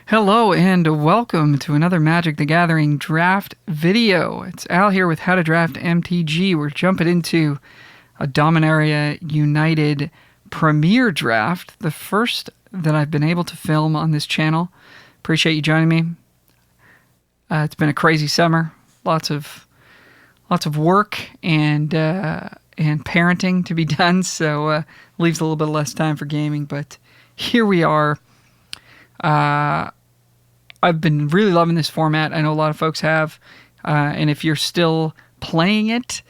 Hello and welcome to another Magic the Gathering draft video. It's Al here with How to Draft MTG. We're jumping into a Dominaria United Premier Draft, the first that I've been able to film on this channel. Appreciate you joining me. It's been a crazy summer, lots of work and parenting to be done, so leaves a little bit less time for gaming. But here we are. I've been really loving this format. I know a lot of folks have. And if you're still playing it,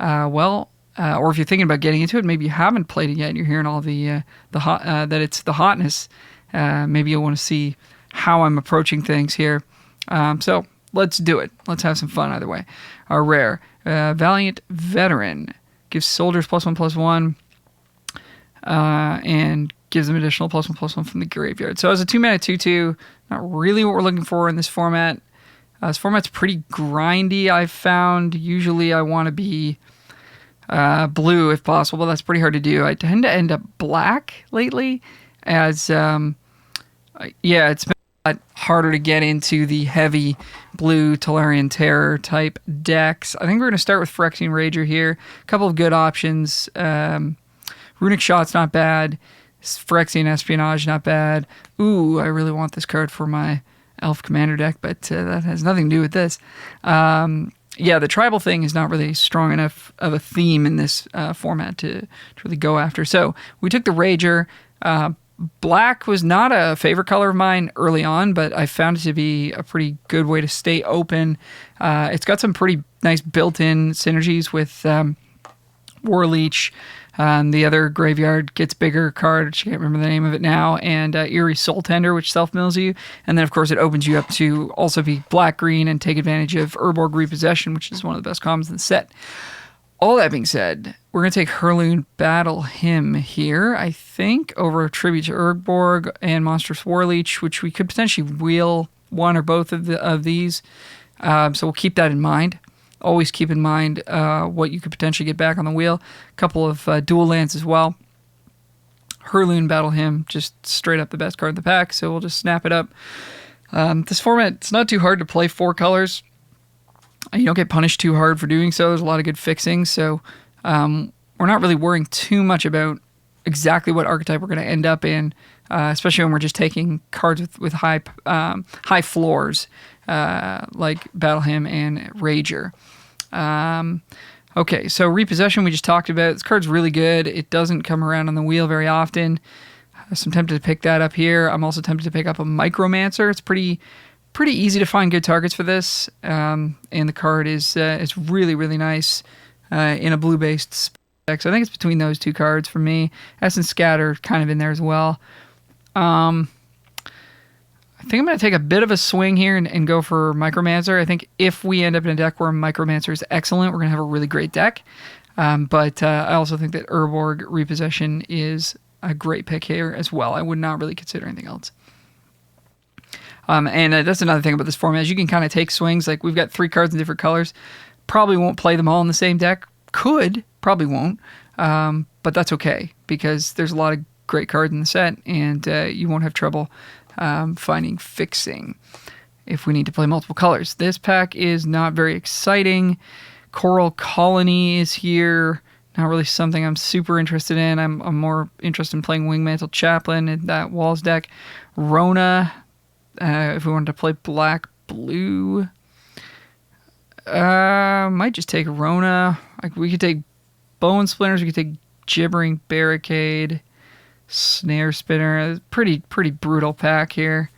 or if you're thinking about getting into it, maybe you haven't played it yet and you're hearing all that it's the hotness. Maybe you'll want to see how I'm approaching things here. So let's do it. Let's have some fun either way. Our rare, Valiant Veteran, gives soldiers +1/+1, and gives them additional +1/+1 from the graveyard. So as a 2-mana 2/2, not really what we're looking for in this format. This format's pretty grindy, I've found. Usually I want to be blue if possible, but that's pretty hard to do. I tend to end up black lately, as it's been a lot harder to get into the heavy blue Tolarian Terror type decks. I think we're going to start with Phyrexian Rager here. A couple of good options. Runic Shot's not bad. Phyrexian Espionage, not bad. Ooh, I really want this card for my Elf Commander deck, but that has nothing to do with this. The tribal thing is not really strong enough of a theme in this format to really go after. So we took the Rager. Black was not a favorite color of mine early on, but I found it to be a pretty good way to stay open. It's got some pretty nice built-in synergies with Warleech. The other graveyard gets bigger card, I can't remember the name of it now, and Eerie Soul Tender, which self-mills you. And then, of course, it opens you up to also be black-green and take advantage of Urborg Repossession, which is one of the best combos in the set. All that being said, we're going to take Hurloon Battle Hymn here, I think, over Tribute to Urborg and Monstrous Warleech, which we could potentially wheel one or both of these. So we'll keep that in mind. Always keep in mind what you could potentially get back on the wheel. A couple of dual lands as well. Hurloon Battle Hymn, just straight up the best card in the pack, so we'll just snap it up. This format, it's not too hard to play 4 colors. You don't get punished too hard for doing so. There's a lot of good fixing, so we're not really worrying too much about exactly what archetype we're going to end up in, especially when we're just taking cards with high floors, like Battle Hymn and Rager. Okay, so Repossession we just talked about. This card's really good. It doesn't come around on the wheel very often. So I'm tempted to pick that up here. I'm also tempted to pick up a Micromancer. It's pretty easy to find good targets for this, and the card is really, really nice in a blue-based deck. So I think it's between those two cards for me. Essence Scatter kind of in there as well. I think I'm going to take a bit of a swing here and go for Micromancer. I think if we end up in a deck where Micromancer is excellent, we're going to have a really great deck. But I also think that Urborg Repossession is a great pick here as well. I would not really consider anything else. And that's another thing about this format, is you can kind of take swings. Like, we've got 3 cards in different colors. Probably won't play them all in the same deck. Could, probably won't. But that's okay, because there's a lot of great cards in the set, and you won't have trouble finding fixing if we need to play multiple colors. This pack is not very exciting. Coral Colony is here. Not really something I'm super interested in. I'm more interested in playing Wingmantle Chaplain in that Walls deck. Rona, if we wanted to play black-blue, might just take Rona. Like, we could take Bone Splinters, we could take Gibbering Barricade, Snare Spinner. Pretty brutal pack here,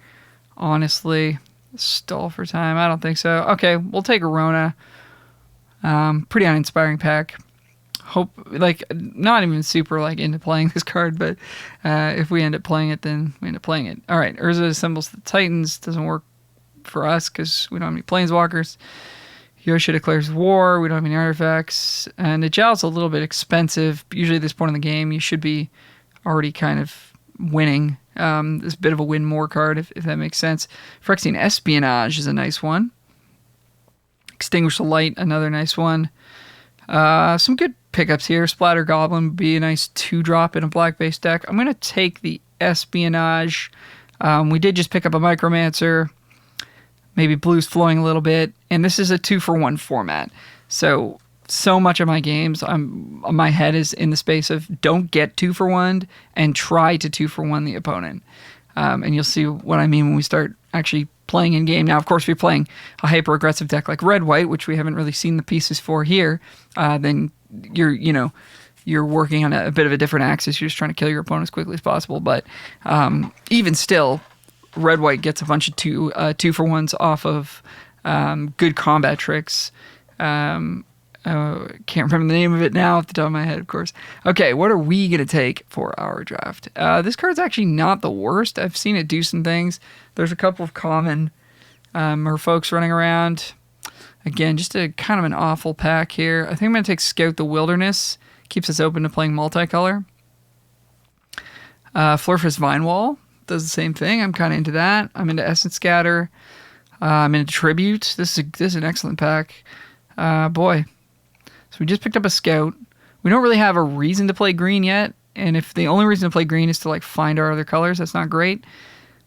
honestly. Stall for time, I don't think so. Okay, we'll take a Rona. Pretty uninspiring pack. Not even super into playing this card, but if we end up playing it, then we end up playing it. All right, Urza assembles the Titans. Doesn't work for us because we don't have any Planeswalkers. Yosha declares war. We don't have any artifacts. And Najal's a little bit expensive. Usually at this point in the game, you should be already kind of winning. This bit of a win more card, if that makes sense. Phyrexian Espionage is a nice one. Extinguish the Light, another nice one. Some good pickups here. Splatter Goblin would be a nice 2-drop in a black-based deck. I'm going to take the Espionage. We did just pick up a Micromancer. Maybe blue's flowing a little bit. And this is a 2-for-1 format. So much of my games, my head is in the space of don't get 2-for-1 and try to 2-for-1 the opponent. And you'll see what I mean when we start actually playing in game. Now, of course, if you're playing a hyper-aggressive deck like red-white, which we haven't really seen the pieces for here, then you're working on a bit of a different axis. You're just trying to kill your opponent as quickly as possible. But even still, red-white gets a bunch of 2-for-1s off of good combat tricks. Can't remember the name of it now off the top of my head, of course. Okay, what are we going to take for our draft? This card's actually not the worst. I've seen it do some things. There's a couple of common folks running around. Again, just a kind of an awful pack here. I think I'm going to take Scout the Wilderness. Keeps us open to playing multicolor. Flurfus Vinewall does the same thing. I'm kind of into that. I'm into Essence Scatter. I'm into Tribute. This is an excellent pack. Boy. So we just picked up a Scout. We don't really have a reason to play green yet. And if the only reason to play green is to find our other colors, that's not great.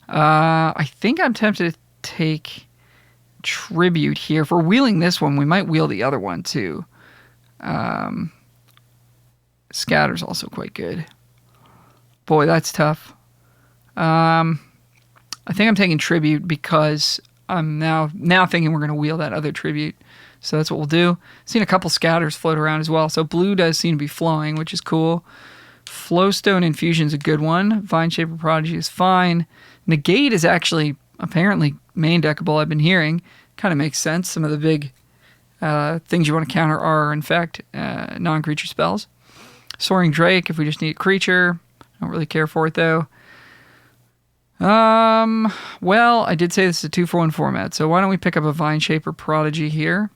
I think I'm tempted to take Tribute here. If we're wheeling this one, we might wheel the other one too. Scatter's also quite good. Boy, that's tough. I think I'm taking Tribute because I'm now thinking we're going to wheel that other Tribute. So that's what we'll do. Seen a couple Scatters float around as well. So blue does seem to be flowing, which is cool. Flowstone Infusion's a good one. Vine Shaper Prodigy is fine. Negate is actually apparently main deckable, I've been hearing. Kind of makes sense. Some of the big things you want to counter are, in fact, non-creature spells. Soaring Drake, if we just need a creature. I don't really care for it, though. Well, I did say this is a 2-for-1 format, so why don't we pick up a Vine Shaper Prodigy here?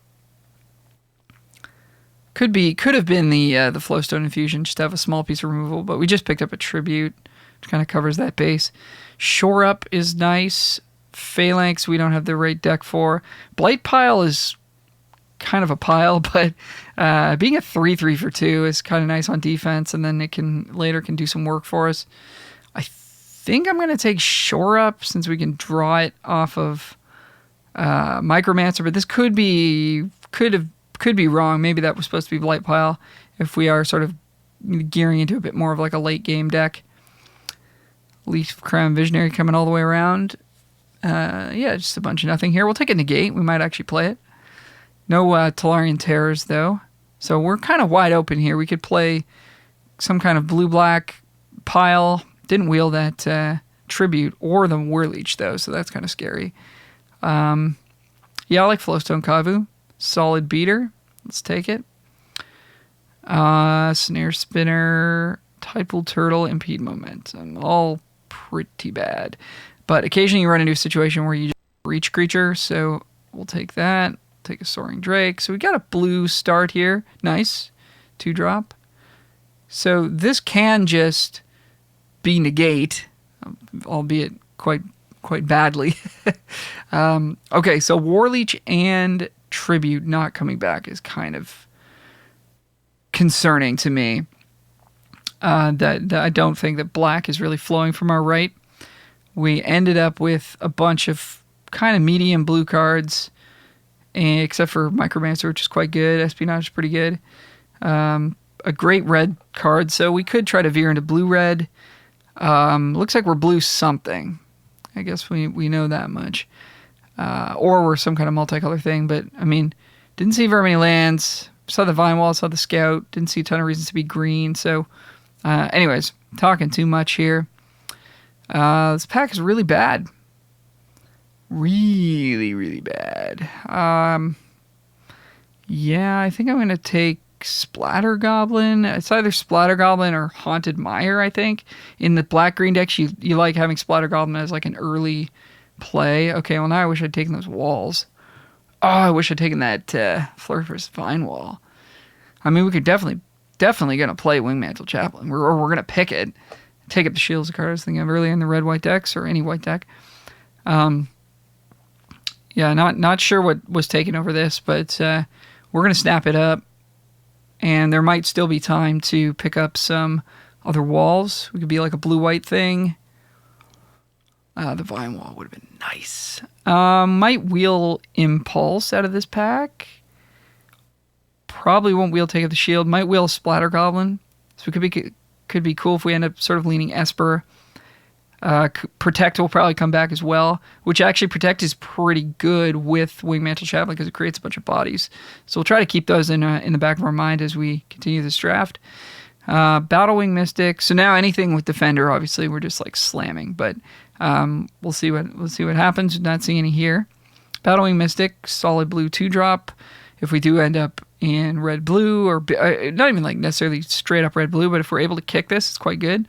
Could have been the Flowstone Infusion, just to have a small piece of removal, but we just picked up a Tribute, which kind of covers that base. Shore Up is nice. Phalanx, we don't have the right deck for. Blight Pile is kind of a pile, but being a 3/3 for 2 is kind of nice on defense, and then it can do some work for us. I think I'm going to take Shore Up since we can draw it off of Micromancer, but this could be wrong. Maybe that was supposed to be Blight Pile if we are sort of gearing into a bit more of a late game deck. Leaf Crown Visionary coming all the way around. Yeah, just a bunch of nothing here. We'll take a Negate. We might actually play it. No Talarian Terrors, though. So we're kind of wide open here. We could play some kind of blue-black pile. Didn't wheel that Tribute or the Whirleech, though, so that's kind of scary. Yeah, I like Flowstone Kavu. Solid beater. Let's take it. Snare Spinner, Tidal Turtle, Impede Momentum. All pretty bad. But occasionally you run into a situation where you just reach creature, so we'll take that. Take a Soaring Drake. So we got a blue start here. Nice. 2-drop. So this can just be Negate, albeit quite badly. Okay, so Warleech and Tribute not coming back is kind of concerning to me. That I don't think that black is really flowing from our right. We ended up with a bunch of kind of medium blue cards, except for Micromancer, which is quite good. Espionage is pretty good. A great red card, so we could try to veer into blue-red. Looks like we're blue something. I guess we know that much. Or we're some kind of multicolor thing, but, I mean, didn't see very many lands. Saw the Vine Wall, saw the Scout. Didn't see a ton of reasons to be green, so... anyways, talking too much here. This pack is really bad. Really, really bad. Yeah, I think I'm going to take Splatter Goblin. It's either Splatter Goblin or Haunted Mire, I think. In the black-green decks, you like having Splatter Goblin as an early play. Okay, well, now I wish I'd taken those walls. Oh, I wish I'd taken that Flurfus Vine Wall. I mean, we could definitely going to play Wingmantle Chaplain. We're going to pick it. Take up the Shields card I was thinking of earlier in the red-white decks, or any white deck. Yeah, not sure what was taken over this, but we're going to snap it up. And there might still be time to pick up some other walls. We could be like a blue-white thing. The Vine Wall would have been nice. Might wheel Impulse out of this pack. Probably won't wheel Take Up the Shield. Might wheel Splatter Goblin. So it could be cool if we end up sort of leaning Esper. Protect will probably come back as well, which actually Protect is pretty good with Wingmantle Chaplain because it creates a bunch of bodies. So we'll try to keep those in the back of our mind as we continue this draft. Battlewing Mystic. So now anything with Defender, obviously, we're just like slamming, but we'll see what happens. Not seeing any here. Battlewing Mystic, solid blue 2-drop. If we do end up in red-blue, or not even like necessarily straight up red-blue, but if we're able to kick this, it's quite good.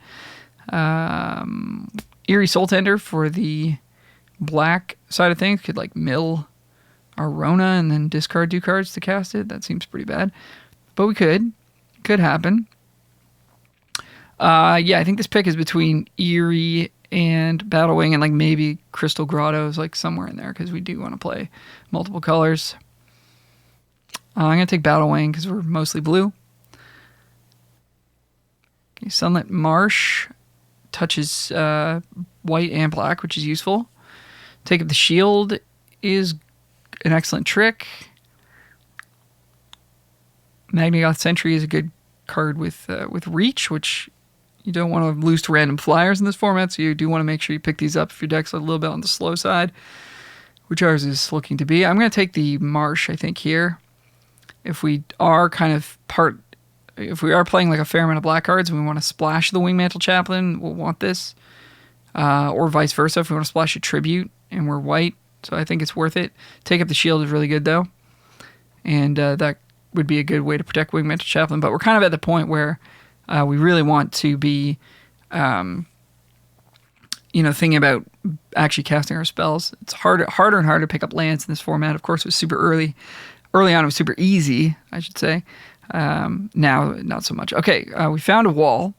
Eerie Soul Tender for the black side of things. Could like mill our Rona and then discard 2 cards to cast it. That seems pretty bad, but we could. Could happen. Yeah, I think this pick is between Eerie and Battlewing and like maybe Crystal Grottos, like somewhere in there, because we do want to play multiple colors. I'm going to take Battlewing because we're mostly blue. Okay, Sunlit Marsh touches white and black, which is useful. Take Up the Shield is an excellent trick. Magnagoth Sentry is a good card with reach, which you don't want to lose to random flyers in this format, so you do want to make sure you pick these up if your deck's a little bit on the slow side, which ours is looking to be. I'm going to take the Marsh, I think, here. If we are if we are playing like a fair amount of black cards and we want to splash the Wingmantle Chaplain, we'll want this. Or vice versa, if we want to splash a Tribute and we're white. So I think it's worth it. Take Up the Shield is really good, though. And that would be a good way to protect Wingmantle Chaplain. But we're kind of at the point where we really want to be, thinking about actually casting our spells. It's harder and harder to pick up lands in this format. Of course, it was super early. Early on, it was super easy, I should say. Now, not so much. Okay, we found a wall,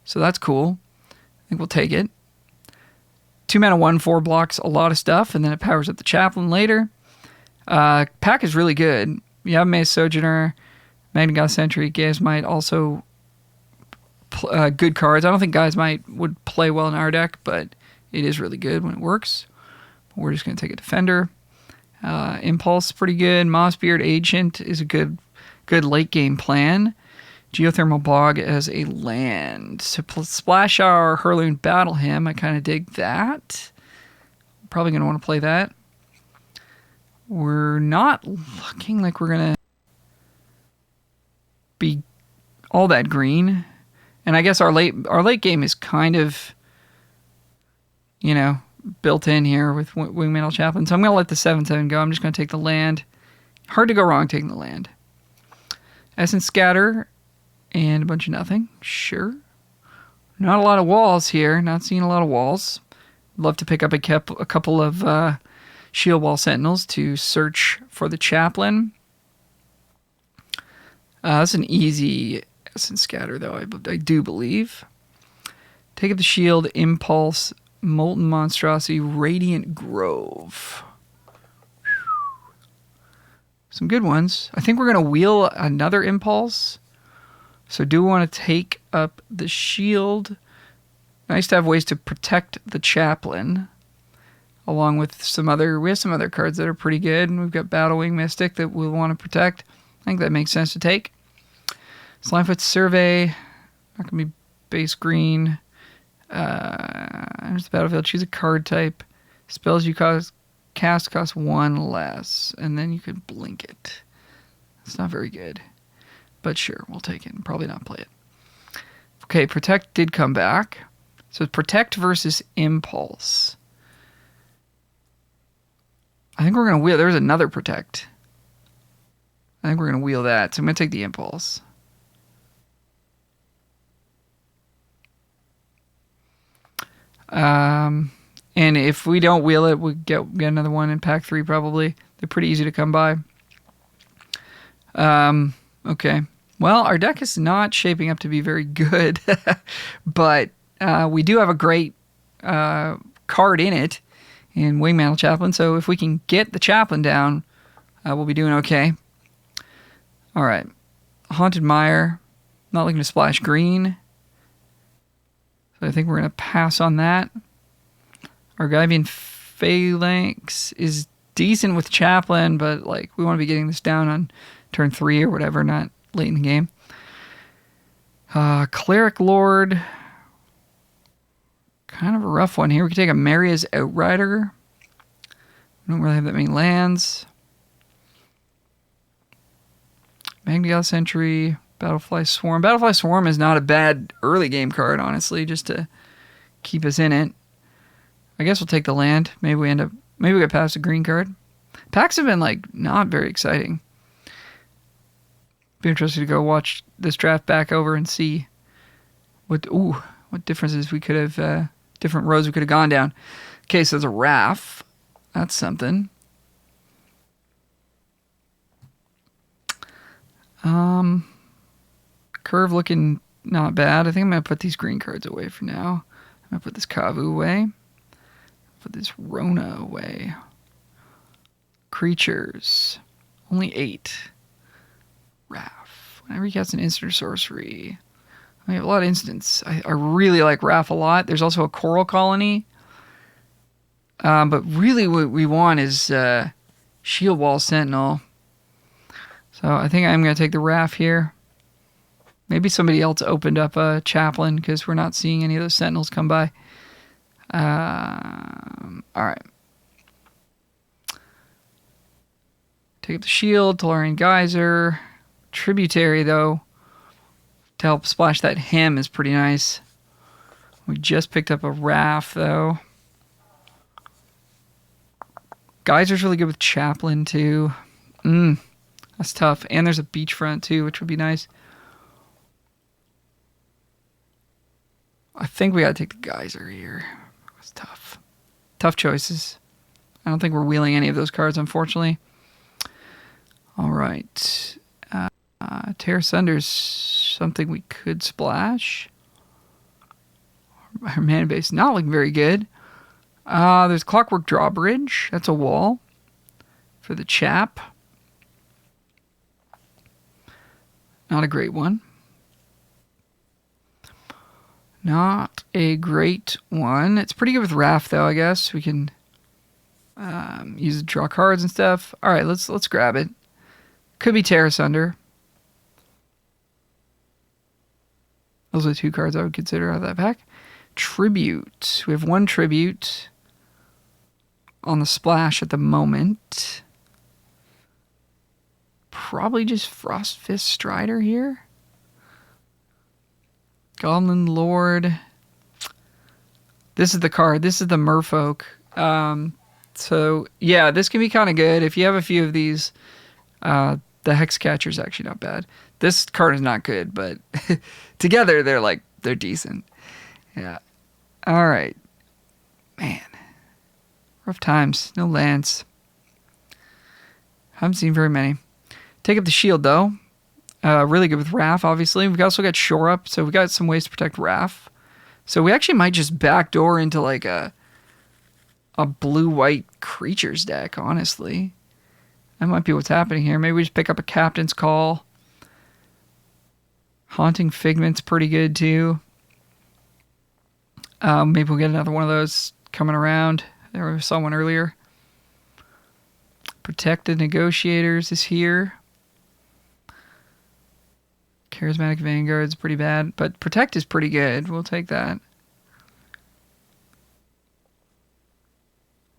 so that's cool. I think we'll take it. 2 mana 1/4 blocks a lot of stuff, and then it powers up the Chaplain later. Pack is really good. You have Maze Sojourner, Magnagoth Sentry, Gaze Might, also good cards. I don't think Gaze Might would play well in our deck, but it is really good when it works. We're just going to take a Defender. Impulse is pretty good. Mossbeard Ancient is a good late game plan. Geothermal Bog as a land. So splash our Hurloon Battle Hymn. I kind of dig that. Probably going to want to play that. We're not looking like we're going to be all that green. And I guess our late game is kind of, built in here with Wingmantle Chaplain. So I'm going to let the 7/7 go. I'm just going to take the land. Hard to go wrong taking the land. Essence Scatter and a bunch of nothing. Sure. Not a lot of walls here. Not seeing a lot of walls. Love to pick up a couple of Shield Wall Sentinels to search for the Chaplain. That's an easy Essence Scatter, though, I do believe. Take Up the Shield, Impulse, Molten Monstrosity, Radiant Grove. Some good ones. I think we're going to wheel another Impulse. So do want to take up the Shield. Nice to have ways to protect the Chaplain. Along with we have some other cards that are pretty good. And we've got Battlewing Mystic that we'll want to protect. I think that makes sense to take. Slimefoot Survey. Not going to be base green. There's the battlefield. Choose a card type. Spells you cast cost 1 less. And then you could blink it. It's not very good. But sure, we'll take it and probably not play it. Okay, Protect did come back. So Protect versus Impulse. I think we're going to wheel. There's another Protect. I think we're going to wheel that. So I'm going to take the Impulse. And if we don't wheel it, we get another one in pack 3 probably. They're pretty easy to come by. Okay. Well, our deck is not shaping up to be very good, but we do have a great card in it in Wingmantle Chaplain. So if we can get the Chaplain down, we'll be doing okay. All right. Haunted Mire. Not looking to splash green. So I think we're going to pass on that. Argivian Phalanx is decent with Chaplain, but like we want to be getting this down on turn 3 or whatever, not late in the game. Cleric Lord, kind of a rough one here. We could take a Maria's Outrider. We don't really have that many lands. Magnigal Sentry, Battlefly Swarm. Battlefly Swarm is not a bad early game card, honestly, just to keep us in it. I guess we'll take the land. Maybe we get past a green card. Packs have been like not very exciting. Be interested to go watch this draft back over and see what differences we could have, different roads we could have gone down. Okay, so there's a Raff. That's something. Curve looking not bad. I think I'm going to put these green cards away for now. I'm going to put this Kavu away. Put this Rona away. Creatures. Only 8. Raff. Whenever he casts an instant or sorcery. We have a lot of instants. I really like Raff a lot. There's also a Coral Colony. But really what we want is Shield Wall Sentinel. So I think I'm going to take the Raff here. Maybe somebody else opened up a Chaplain because we're not seeing any of those Sentinels come by. All right. Take up the Shield, Tolarian Geyser. Tributary, though, to help splash that hem is pretty nice. We just picked up a Raff, though. Geyser's really good with Chaplain, too. That's tough. And there's a Beachfront, too, which would be nice. I think we got to take the Geyser here. It's tough. Tough choices. I don't think we're wheeling any of those cards, unfortunately. All right. Tear Sunder's something we could splash. Our mana base not looking very good. There's Clockwork Drawbridge. That's a wall for the chap. Not a great one. Not a great one. It's pretty good with Raff, though, I guess. We can use it to draw cards and stuff. All right, let's grab it. Could be Tear Asunder. Those are the 2 cards I would consider out of that pack. Tribute. We have 1 Tribute on the splash at the moment. Probably just Frostfist Strider here. Goblin Lord. This is the card. This is the Merfolk. So, yeah, this can be kind of good. If you have a few of these, the Hex Catcher is actually not bad. This card is not good, but together they're decent. Yeah. All right. Man. Rough times. No lands. Haven't seen very many. Take up the Shield, though. Really good with Raff, obviously. We've also got Shore Up, so we got some ways to protect Raff. So we actually might just backdoor into like a blue-white creatures deck, honestly. That might be what's happening here. Maybe we just pick up a Captain's Call. Haunting Figment's pretty good, too. Maybe we'll get another one of those coming around. There we saw one earlier. Protected Negotiators is here. Charismatic Vanguard's pretty bad, but Protect is pretty good. We'll take that.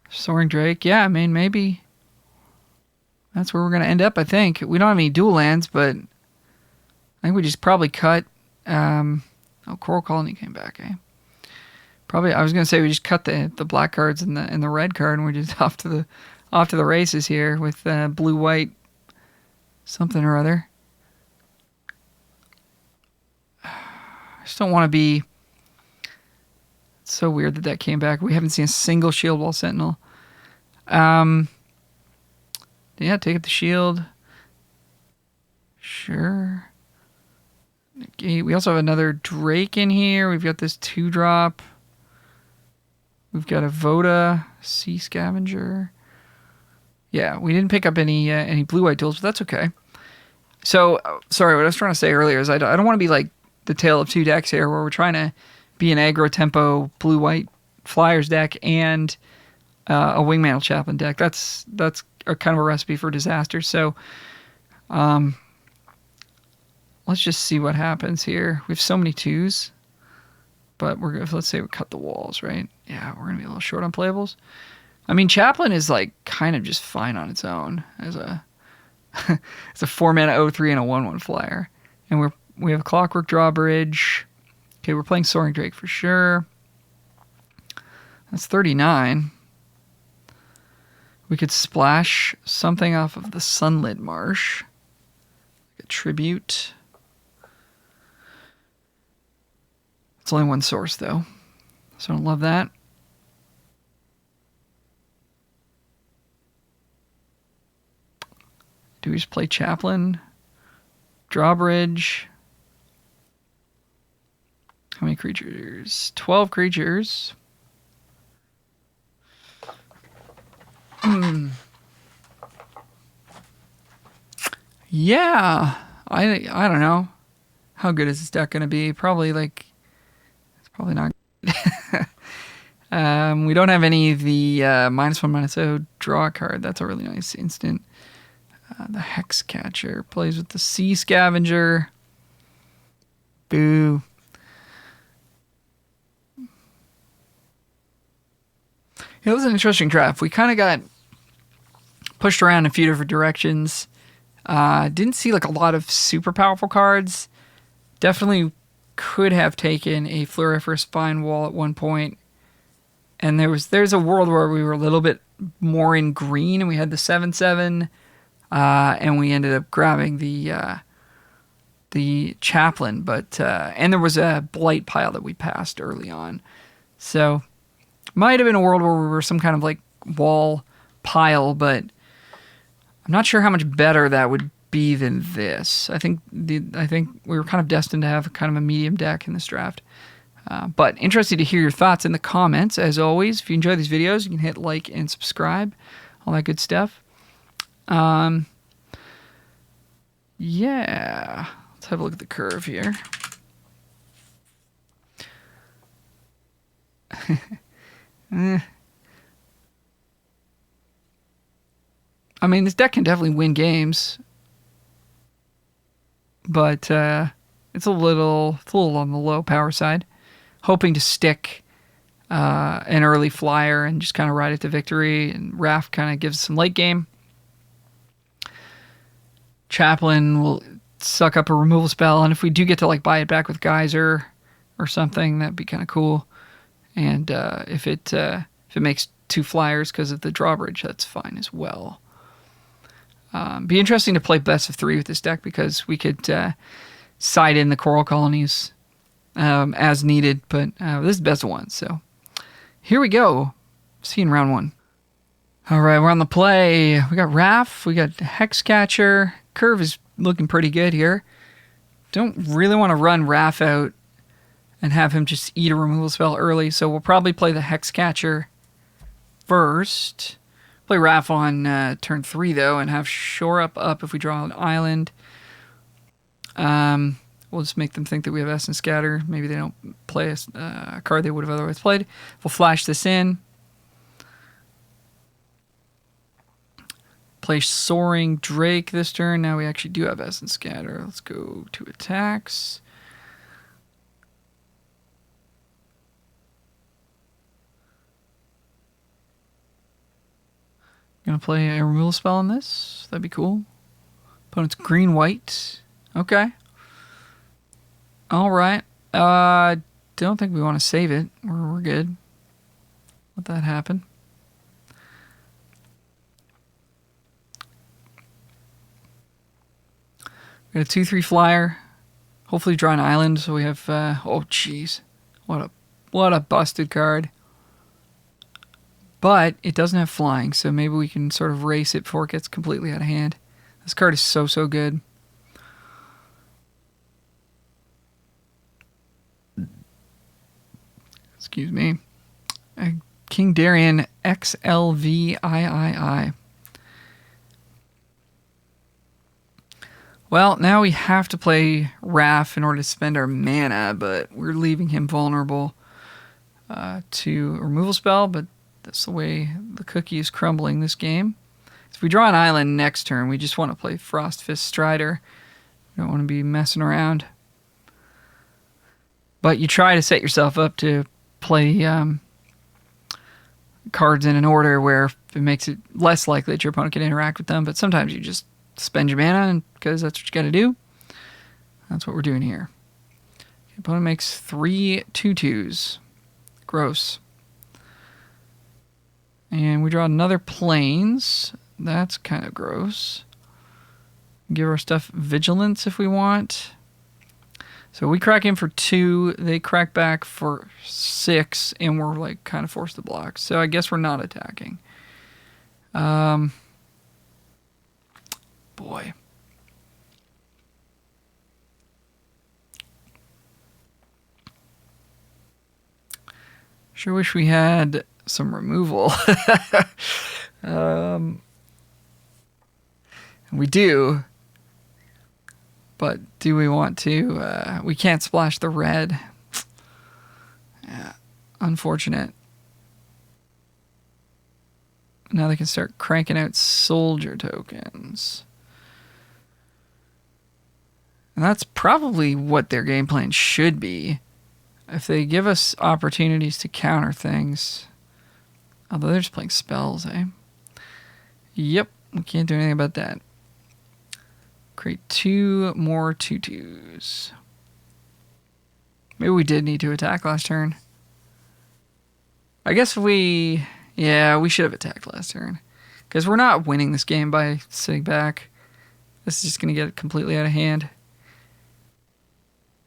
Soaring Drake. Yeah, I mean, maybe that's where we're going to end up, I think. We don't have any dual lands, but I think we just probably cut... Coral Colony came back, eh? Probably, I was going to say we just cut the black cards and the red card, and we're just off to the races here with blue-white something or other. I just don't want to be... It's so weird that came back. We haven't seen a single Shield Wall Sentinel. Yeah, take up the Shield. Sure. Okay, we also have another Drake in here. We've got this 2-drop. We've got a Voda Sea Scavenger. Yeah, we didn't pick up any blue-white tools, but that's okay. So, sorry, what I was trying to say earlier is I don't want to be like the tale of 2 decks here where we're trying to be an aggro tempo blue-white Flyers deck and a Wingmantle Chaplain deck. That's a kind of a recipe for disaster. So let's just see what happens here. We have so many 2s, but let's say we cut the walls, right? Yeah, we're gonna be a little short on playables. I mean, Chaplain is like kind of just fine on its own as a it's a 4-mana 0/3 and a 1/1 flyer, and we have a Clockwork Drawbridge. Okay, we're playing Soaring Drake for sure. That's 39. We could splash something off of the Sunlit Marsh, like a tribute. It's only one source though, so I don't love that. Do we just play Chaplain? Drawbridge. How many creatures? 12 creatures. Yeah. I don't know. How good is this deck going to be? Probably like... It's probably not good. We don't have any of the -1/-0 draw card. That's a really nice instant. The Hex Catcher plays with the Sea Scavenger. Boo. It was an interesting draft. We kind of got pushed around in a few different directions. Didn't see like a lot of super powerful cards. Definitely could have taken a Floriferous Spine Wall at one point. And there's a world where we were a little bit more in green and we had the 7/7. And we ended up grabbing the Chaplain, but and there was a Blight pile that we passed early on. So might have been a world where we were some kind of like wall pile, but I'm not sure how much better that would be than this. I think we were kind of destined to have kind of a medium deck in this draft. But interested to hear your thoughts in the comments. As always, if you enjoy these videos, you can hit like and subscribe, all that good stuff. Yeah, let's have a look at the curve here. I mean, this deck can definitely win games, but it's a little on the low power side. Hoping to stick an early flyer and just kind of ride it to victory, and Raph kind of gives some late game. Chaplain will suck up a removal spell, and if we do get to like buy it back with Geyser or something, that'd be kind of cool. And if it makes 2 flyers because of the drawbridge, that's fine as well. Be interesting to play best of 3 with this deck because we could side in the Coral Colonies as needed, but this is best of 1. So here we go. See you in round 1. All right, we're on the play. We got Raph, we got Hexcatcher. Curve is looking pretty good here. Don't really want to run Raph out and have him just eat a removal spell early, so we'll probably play the Hexcatcher first. Play Raph on turn 3, though, and have Shore Up if we draw an island. We'll just make them think that we have Essence Scatter. Maybe they don't play a card they would have otherwise played. We'll flash this in. Play Soaring Drake this turn. Now we actually do have Essence Scatter. Let's go to attacks. Gonna play a removal spell on this. That'd be cool. Opponent's green-white. Okay. All right. Don't think we want to save it. We're good. Let that happen. We got a 2/3 flyer. Hopefully draw an island so we have oh jeez. What a busted card. But it doesn't have flying, so maybe we can sort of race it before it gets completely out of hand. This card is so good. Excuse me. King Darien XLVIII. Well, now we have to play Raph in order to spend our mana, but we're leaving him vulnerable. to a removal spell, but that's the way the cookie is crumbling this game. If we draw an island next turn, we just want to play Frostfist Strider. You don't want to be messing around. But you try to set yourself up to play cards in an order where it makes it less likely that your opponent can interact with them. But sometimes you just spend your mana because that's what you got to do. That's what we're doing here. The opponent makes 3 2/2s. Gross. And we draw another Plains. That's kind of gross. Give our stuff Vigilance if we want. So we crack in for 2. They crack back for 6. And we're like kind of forced to block. So I guess we're not attacking. Boy. Sure wish we had some removal. We do. But do we want to? We can't splash the red. Yeah, unfortunate. Now they can start cranking out soldier tokens. And that's probably what their game plan should be. If they give us opportunities to counter things. Although they're just playing spells, eh? Yep, we can't do anything about that. Create 2 more 2/2s. Maybe we did need to attack last turn. I guess we should have attacked last turn. Because we're not winning this game by sitting back. This is just going to get completely out of hand.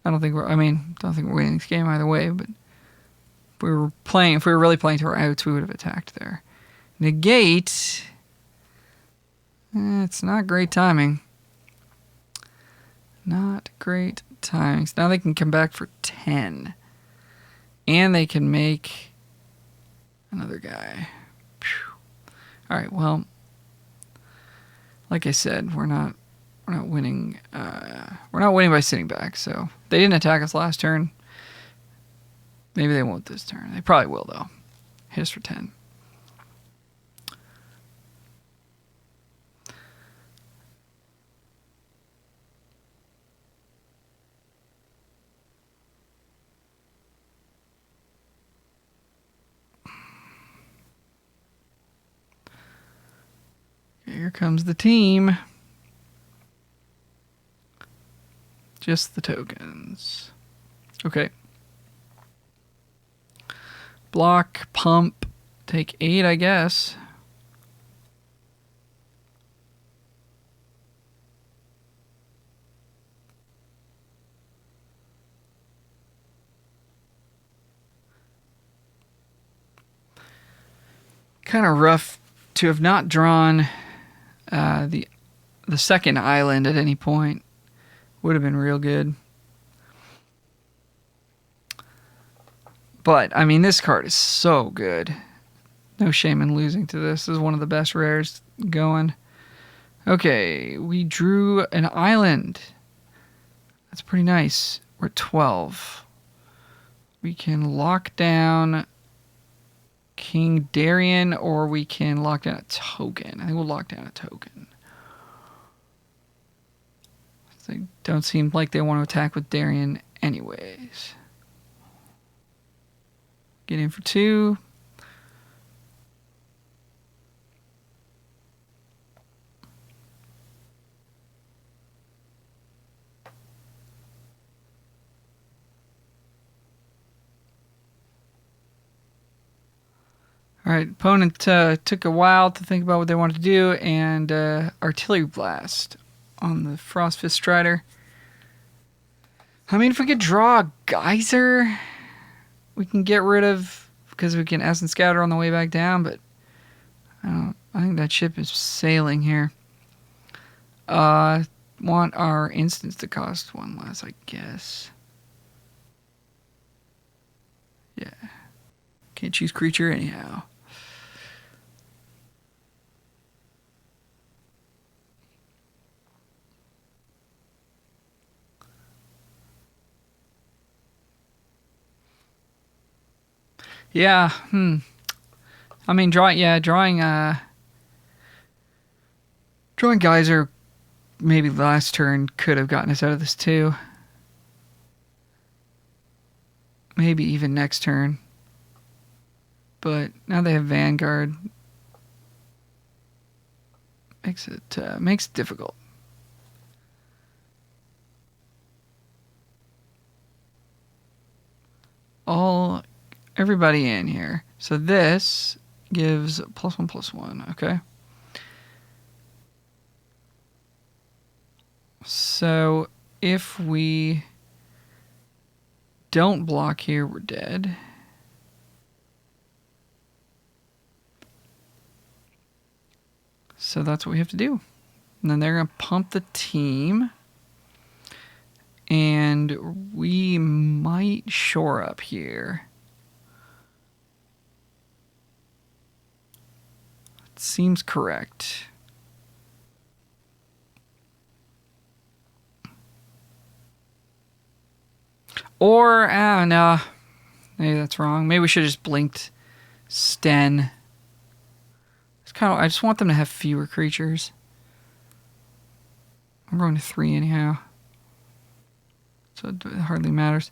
I don't think we're winning this game either way, but if we were really playing to our outs, we would have attacked there. Negate. It's not great timing. Not great timing. So now they can come back for 10. And they can make another guy. All right, well, like I said, we're not winning. We're not winning by sitting back. So they didn't attack us last turn. Maybe they won't this turn. They probably will though. Hit us for 10. Here comes the team. Just the tokens. Okay. Block, pump, take 8, I guess. Kind of rough to have not drawn the second island at any point. Would have been real good. But, I mean, this card is so good. No shame in losing to this. This is one of the best rares going. Okay, we drew an island. That's pretty nice. We're at 12. We can lock down King Darien, or we can lock down a token. I think we'll lock down a token. They don't seem like they want to attack with Darien anyways. Get in for 2. All right, opponent took a while to think about what they wanted to do, and Artillery Blast on the Frostfist Strider. I mean, if we could draw a Geyser, we can get rid of, because we can Essence Scatter on the way back down, but I think that ship is sailing here. Want our instants to cost 1 less, I guess. Yeah. Can't choose creature anyhow. Yeah. I mean, drawing Geyser maybe last turn could have gotten us out of this too. Maybe even next turn. But now they have Vanguard. Makes it difficult. Everybody in here. So this gives +1/+1. Okay. So if we don't block here, we're dead. So that's what we have to do. And then they're going to pump the team. And we might shore up here. It seems correct. Or, no. Maybe that's wrong. Maybe we should have just blinked Sten. I just want them to have fewer creatures. I'm going to 3 anyhow. So it hardly matters.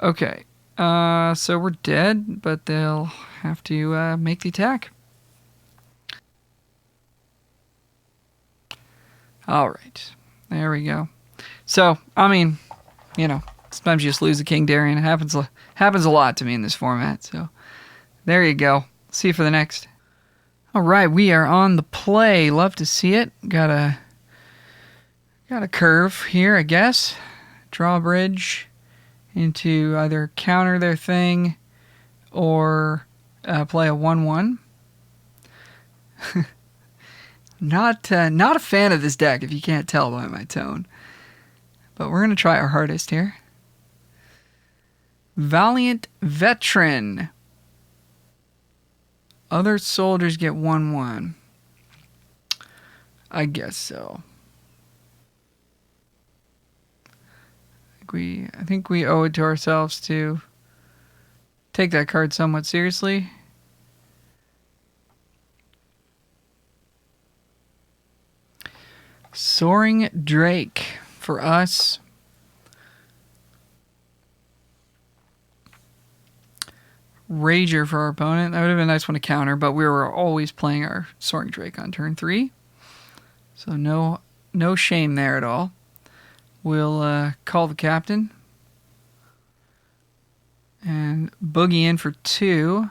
Okay. So we're dead, but they'll have to make the attack. Alright. There we go. So, I mean, you know, sometimes you just lose the King Darien. It happens a lot to me in this format. So, there you go. See you for the next. Alright, we are on the play. Love to see it. Got a curve here, I guess. Drawbridge into either counter their thing or play a 1/1. Not a fan of this deck, if you can't tell by my tone. But we're going to try our hardest here. Valiant Veteran. Other soldiers get 1/1. I guess so. I think we owe it to ourselves to take that card somewhat seriously. Soaring Drake for us. Rager for our opponent. That would have been a nice one to counter, but we were always playing our Soaring Drake on turn 3. So no shame there at all. We'll call the captain. And boogie in for 2.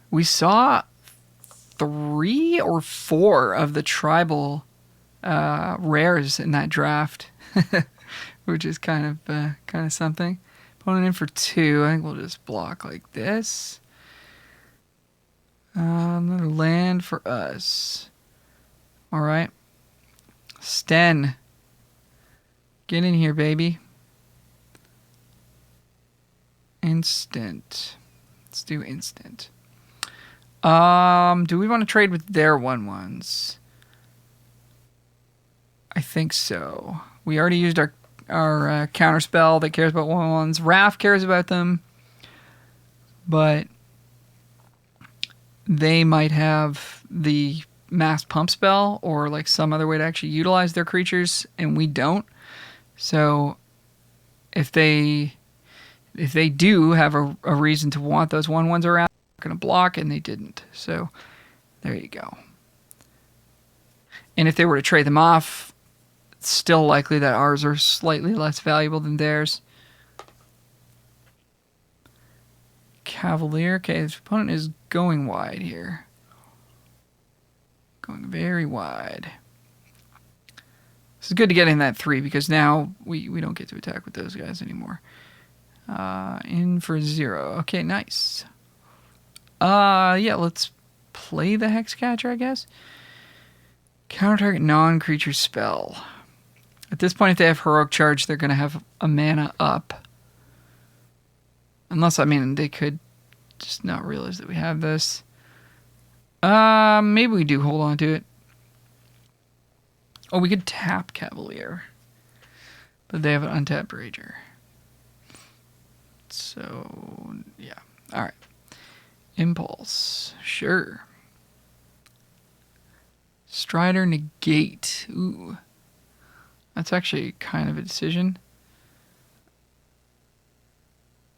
We saw 3 or 4 of the tribal rares in that draft, which is kind of something. Opponent in for 2. I think we'll just block like this. Another land for us. All right, Sten, get in here, baby. Instant. Let's do instant. Do we want to trade with their 1/1s? I think so. We already used our counter spell that cares about 1/1s. Raph cares about them, but they might have the mass pump spell or like some other way to actually utilize their creatures, and we don't. So if they do have a reason to want those 1/1s around, going to block, and they didn't. So there you go. And if they were to trade them off, it's still likely that ours are slightly less valuable than theirs. Cavalier. Okay, this opponent is going wide here. Going very wide. This is good to get in that 3 because now we don't get to attack with those guys anymore. In for 0. Okay, nice. Yeah, let's play the Hexcatcher, I guess. Counter target non-creature spell. At this point, if they have Heroic Charge, they're going to have a mana up. Unless, I mean, they could just not realize that we have this. Maybe we do hold on to it. Oh, we could tap Cavalier. But they have an untapped Rager. So, yeah. All right. Impulse. Sure. Strider negate. Ooh. That's actually kind of a decision.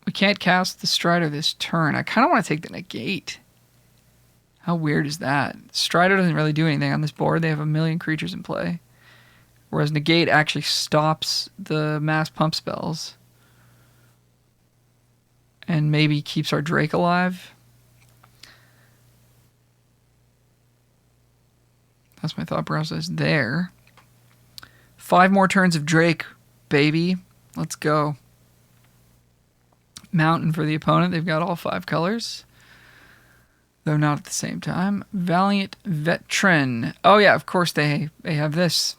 We can't cast the Strider this turn. I kind of want to take the negate. How weird is that? Strider doesn't really do anything on this board. They have a million creatures in play. Whereas negate actually stops the mass pump spells. And maybe keeps our Drake alive. That's my thought process there. 5 more turns of Drake, baby. Let's go. Mountain for the opponent. They've got all 5 colors. Though not at the same time. Valiant Veteran. Oh yeah, of course they have this.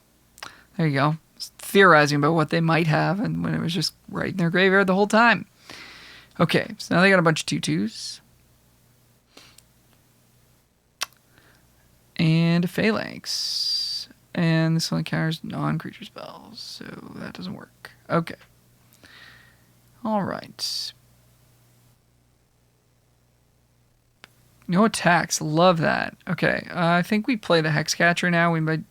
There you go. Theorizing about what they might have, and when it was just right in their graveyard the whole time. Okay, so now they got a bunch of 2/2s. And a Phalanx. And this only counters non-creature spells, so that doesn't work. Okay. Alright. No attacks. Love that. Okay, I think we play the Hexcatcher now. We might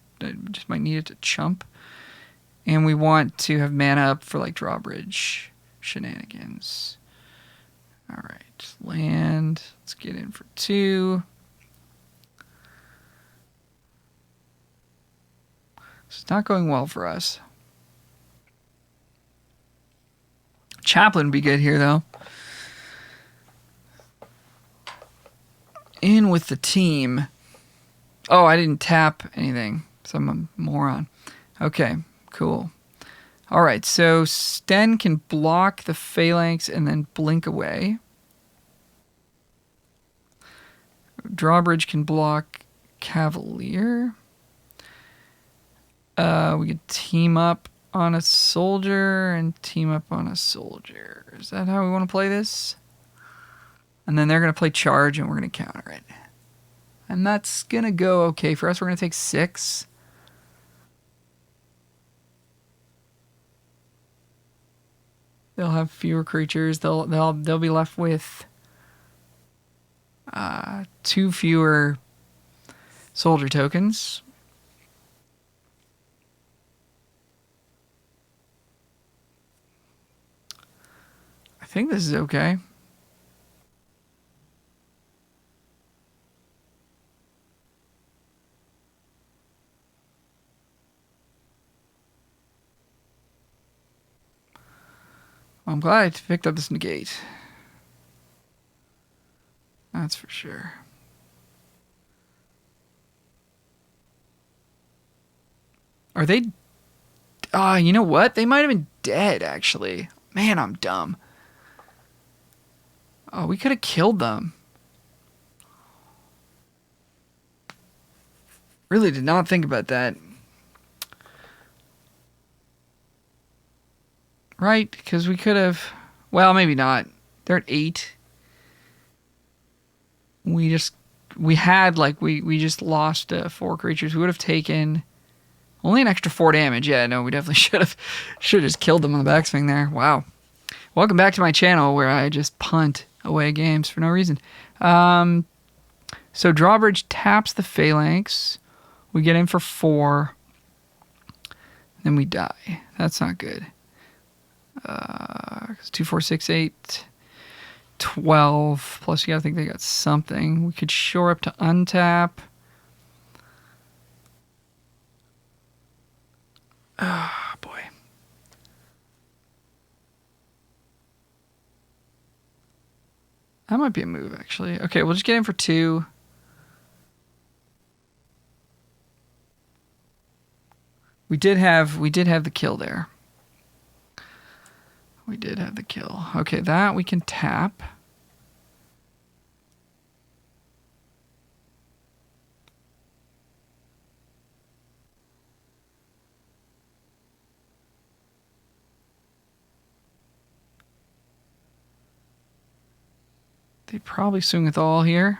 need it to chump. And we want to have mana up for like drawbridge shenanigans. Alright, land. Let's get in for 2. It's not going well for us. Chaplain would be good here, though. In with the team. Oh, I didn't tap anything, so I'm a moron. Okay, cool. All right, so Sten can block the Phalanx and then blink away. Drawbridge can block Cavalier. We could team up on a soldier and team up on a soldier. Is that how we want to play this? And then they're going to play charge and we're going to counter it. And that's going to go okay for us. We're going to take 6. They'll have fewer creatures. They'll be left with 2 fewer soldier tokens. I think this is okay. I'm glad I picked up this negate. That's for sure. Are they... you know what? They might have been dead, actually. Man, I'm dumb. Oh, we could have killed them. Really did not think about that. Right? Because we could have... Well, maybe not. They're at 8. We just lost 4 creatures. We would have taken only an extra 4 damage. Yeah, no, we definitely should have just killed them on the backswing there. Wow. Welcome back to my channel where I just punt away games for no reason. So drawbridge taps the Phalanx. We get in for 4. Then we die. That's not good. 2, 4, 6, 8, 12. Plus, you gotta think they got something. We could shore up to untap. Ah, boy. That might be a move, actually. Okay, we'll just get in for 2. We did have the kill there. We did have the kill. Okay, that we can tap. They probably swing with all here.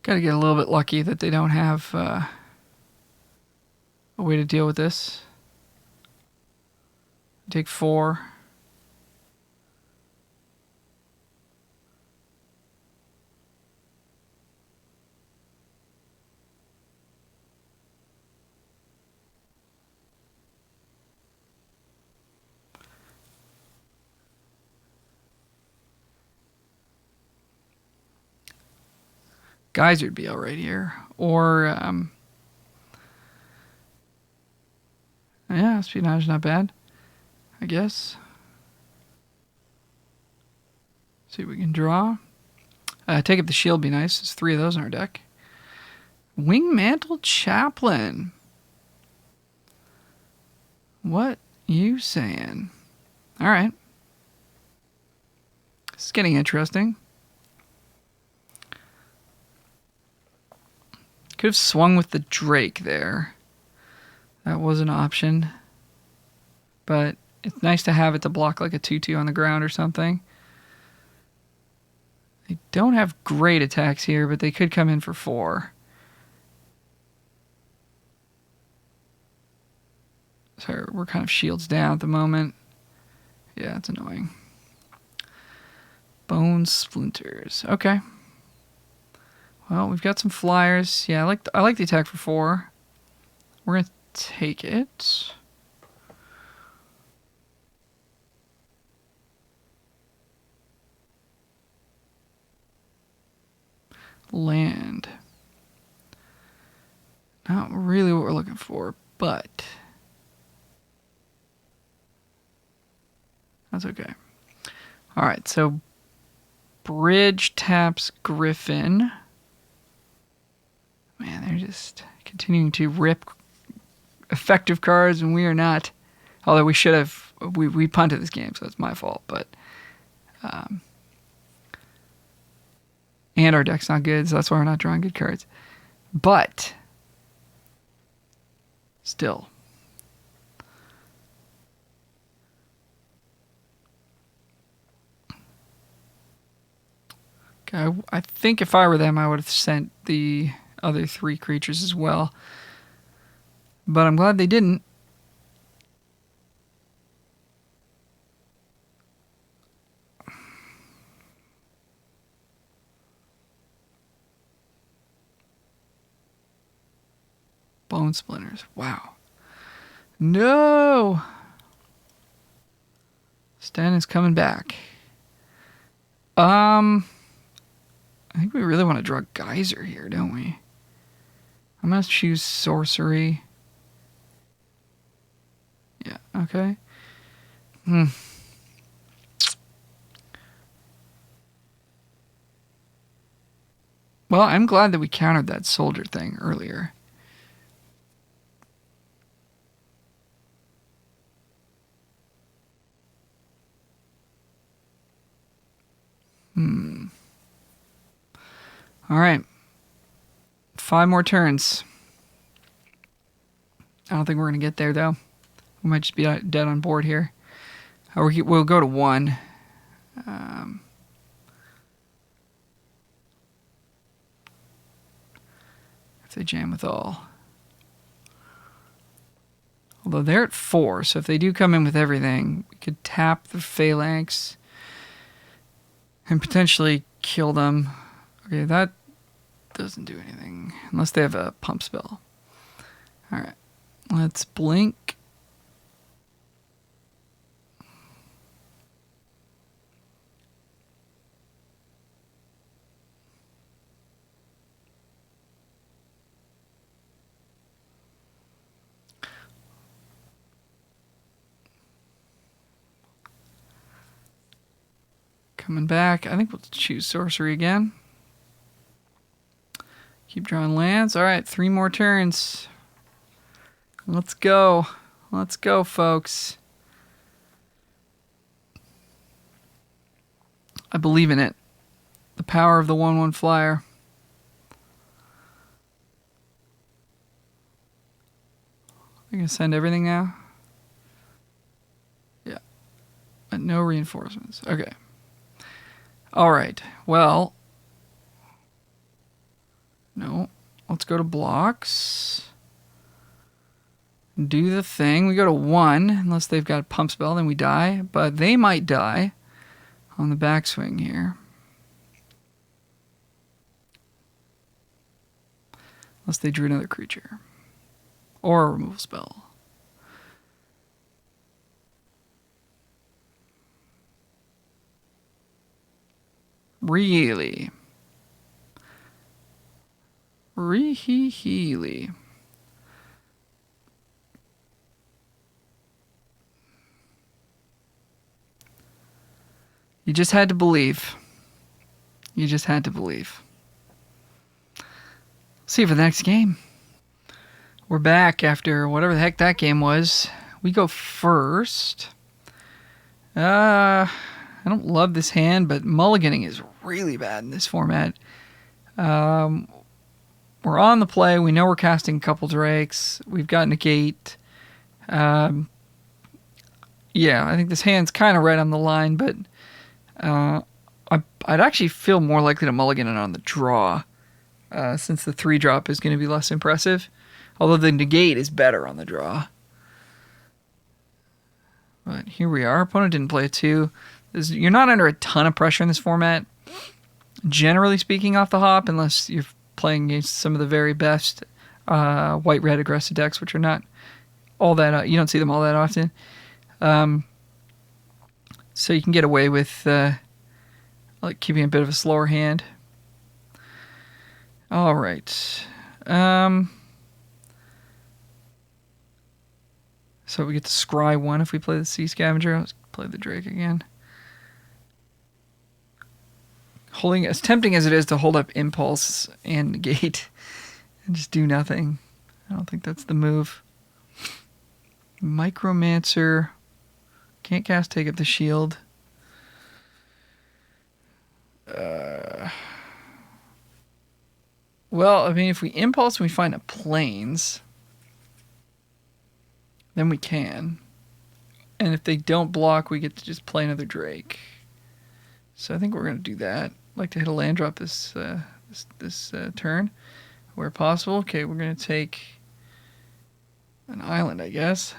Gotta get a little bit lucky that they don't have a way to deal with this. Take 4. Geyser would be all right here. Or, yeah, espionage not bad, I guess. See what we can draw. Take up the shield be nice. There's 3 of those in our deck. Wingmantle Chaplain. What you saying? All right. This is getting interesting. Could have swung with the Drake there. That was an option. But it's nice to have it to block like a 2/2 on the ground or something. They don't have great attacks here, but they could come in for 4. So we're kind of shields down at the moment. Yeah, it's annoying. Bone Splinters. Okay. Well, we've got some flyers. Yeah, I like the attack for 4. We're gonna take it. Land. Not really what we're looking for, but that's okay. All right, so Bridge taps Griffin. Man, they're just continuing to rip effective cards, and we are not. Although we should have. We punted this game, so it's my fault. But and our deck's not good, so that's why we're not drawing good cards. But still. Okay, I think if I were them, I would have sent the other 3 creatures as well. But I'm glad they didn't. Bone Splinters. Wow. No! Stan is coming back. I think we really want to draw Geyser here, don't we? I'm going to choose Sorcery. Yeah, okay. Well, I'm glad that we countered that soldier thing earlier. All right. 5 more turns. I don't think we're going to get there, though. We might just be dead on board here. We'll go to 1. If they jam with all. Although they're at 4, so if they do come in with everything, we could tap the Phalanx and potentially kill them. Okay, that doesn't do anything unless they have a pump spell. All right, let's blink. Coming back. I think we'll choose Sorcery again. Keep drawing lands. All right, 3 more turns. Let's go. Let's go, folks. I believe in it. The power of the 1/1 flyer. I'm going to send everything now. Yeah. But no reinforcements. Okay. All right. Well, let's go to blocks. Do the thing. We go to 1, unless they've got a pump spell, then we die. But they might die on the backswing here. Unless they drew another creature. Or a removal spell. Really? Really? You just had to believe. You just had to believe. See you for the next game. We're back after whatever the heck that game was. We go first. I don't love this hand, but mulliganing is really bad in this format. We're on the play. We know we're casting a couple drakes. We've got negate. Yeah, I think this hand's kind of right on the line, but I'd actually feel more likely to mulligan it on the draw, since the 3-drop is going to be less impressive. Although the negate is better on the draw. But here we are. Opponent didn't play a 2. You're not under a ton of pressure in this format, generally speaking, off the hop, unless you're playing against some of the very best white-red aggressive decks, which are not all that... you don't see them all that often. So you can get away with like keeping a bit of a slower hand. All right. So we get to scry 1 if we play the Sea Scavenger. Let's play the Drake again. Holding, as tempting as it is to hold up Impulse and Negate and just do nothing, I don't think that's the move. Micromancer. Can't cast Take Up the Shield. Well, I mean, if we Impulse and we find a Plains, then we can. And if they don't block, we get to just play another Drake. So I think we're going to do that. I'd like to hit a land drop this turn where possible. Okay, we're going to take an island, I guess.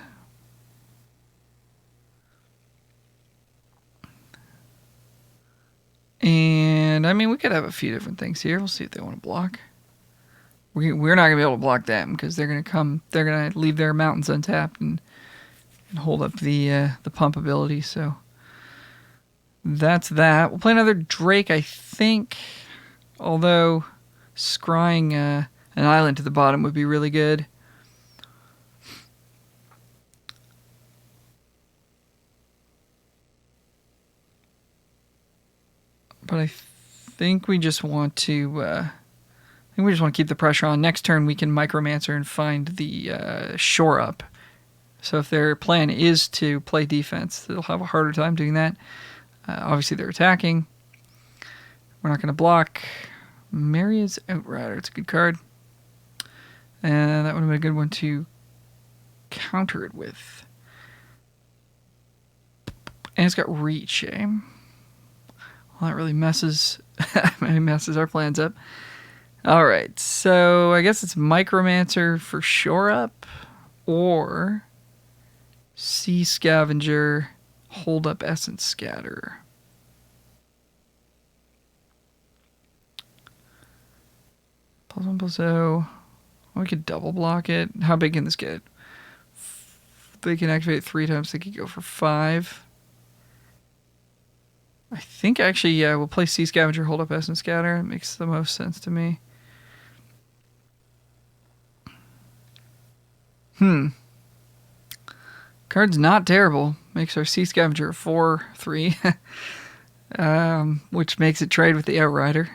And, I mean, we could have a few different things here. We'll see if they want to block. We're not going to be able to block them because they're going to come. They're going to leave their mountains untapped and hold up the pump ability. So that's that. We'll play another Drake, I think. Although scrying an island to the bottom would be really good. But I think we just want to... keep the pressure on. Next turn, we can Micromancer and find the shore up. So if their plan is to play defense, they'll have a harder time doing that. Obviously, they're attacking. We're not going to block. Maria's Outrider. It's a good card. And that would have been a good one to counter it with. And it's got Reach, eh? Well, that really messes our plans up. All right, so I guess it's Micromancer for shore up, or Sea Scavenger, hold up Essence Scatter. +1/+0. We could double block it. How big can this get? They can activate it 3 times. They could go for 5. I think actually, yeah, we'll play Sea Scavenger, hold up Essence Scatter. It makes the most sense to me. Card's not terrible. Makes our Sea Scavenger a 4/3, which makes it trade with the Outrider.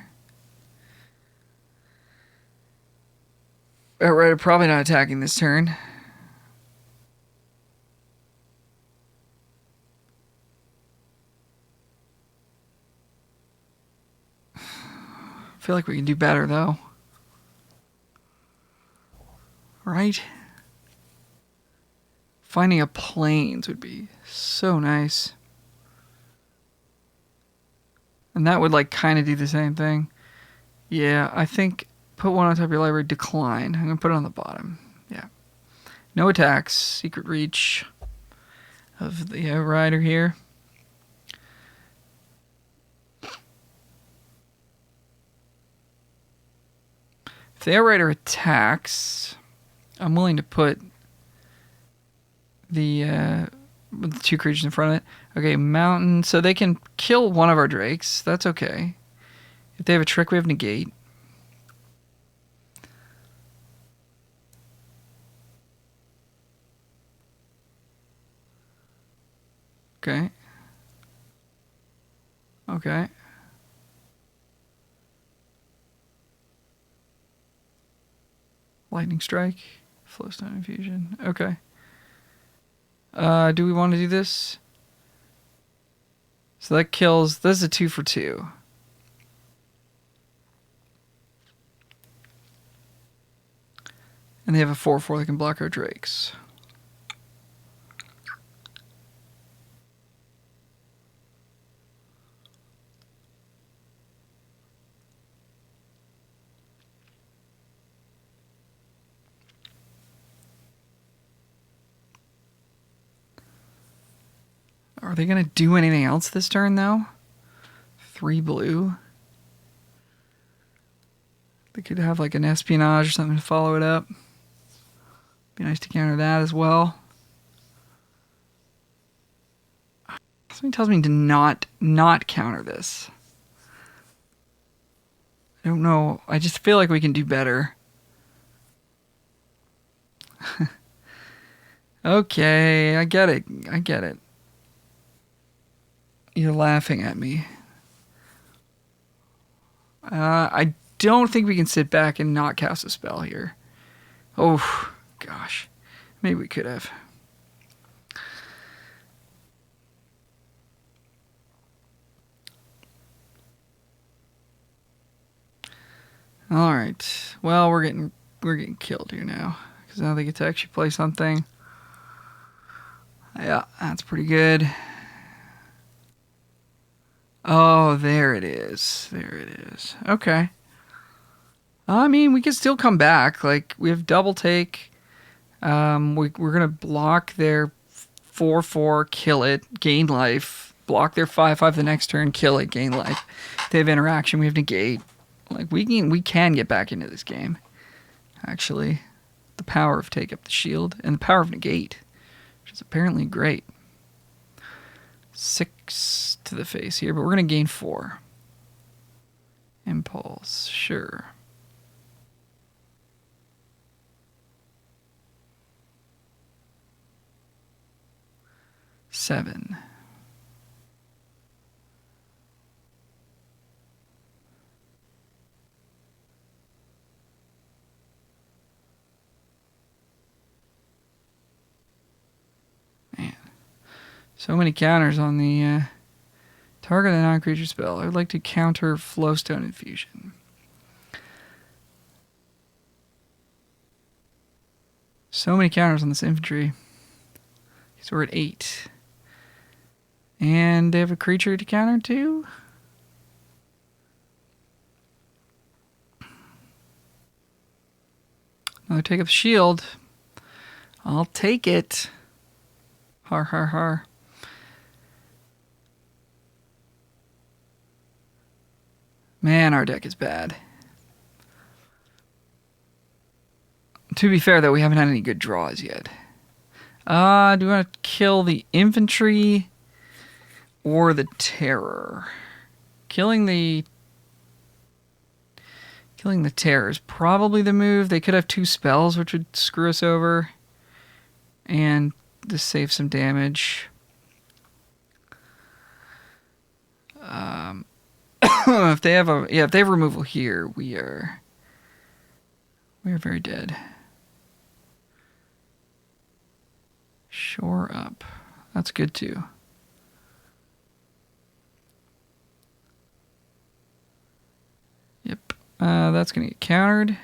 Outrider probably not attacking this turn. I feel like we can do better, though. Right? Finding a Plains would be so nice. And that would, like, kind of do the same thing. Yeah, I think put one on top of your library, decline. I'm going to put it on the bottom. Yeah. No attacks. Secret Reach of the Rider here. If the Outrider attacks, I'm willing to put the with the 2 creatures in front of it. Okay, Mountain. So they can kill one of our Drakes. That's okay. If they have a trick, we have Negate. Okay. Okay. Lightning Strike. Flowstone Infusion. Okay. Do we want to do this? So that kills... This is a 2 for 2. And they have a 4/4 that can block our Drakes. Are they going to do anything else this turn, though? 3 blue. They could have like an Espionage or something to follow it up. Be nice to counter that as well. Something tells me to not counter this. I don't know. I just feel like we can do better. Okay, I get it. I get it. You're laughing at me. I don't think we can sit back and not cast a spell here. Oh, gosh. Maybe we could have. All right. Well, we're getting killed here now because now they get to actually play something. Yeah, that's pretty good. Oh, there it is. There it is. Okay. I mean, we can still come back. Like, we have double take. We're going to block their 4/4, kill it, gain life. Block their 5/5 the next turn, kill it, gain life. They have interaction. We have negate. Like, we can get back into this game. Actually, the power of take up the shield and the power of negate, which is apparently great. 6 to the face here, but we're going to gain 4. Impulse, sure. Seven. Man. So many counters on the target a non-creature spell. I would like to counter Flowstone Infusion. So many counters on this infantry. So we're at 8. And they have a creature to counter too? Another take up the shield. I'll take it. Har har har. Man, our deck is bad. To be fair, though, we haven't had any good draws yet. Do we want to kill the infantry or the terror? Killing the terror is probably the move. They could have 2 spells, which would screw us over. And just save some damage. If they have removal here, we are very dead. Shore up. That's good too. Yep. That's gonna get countered.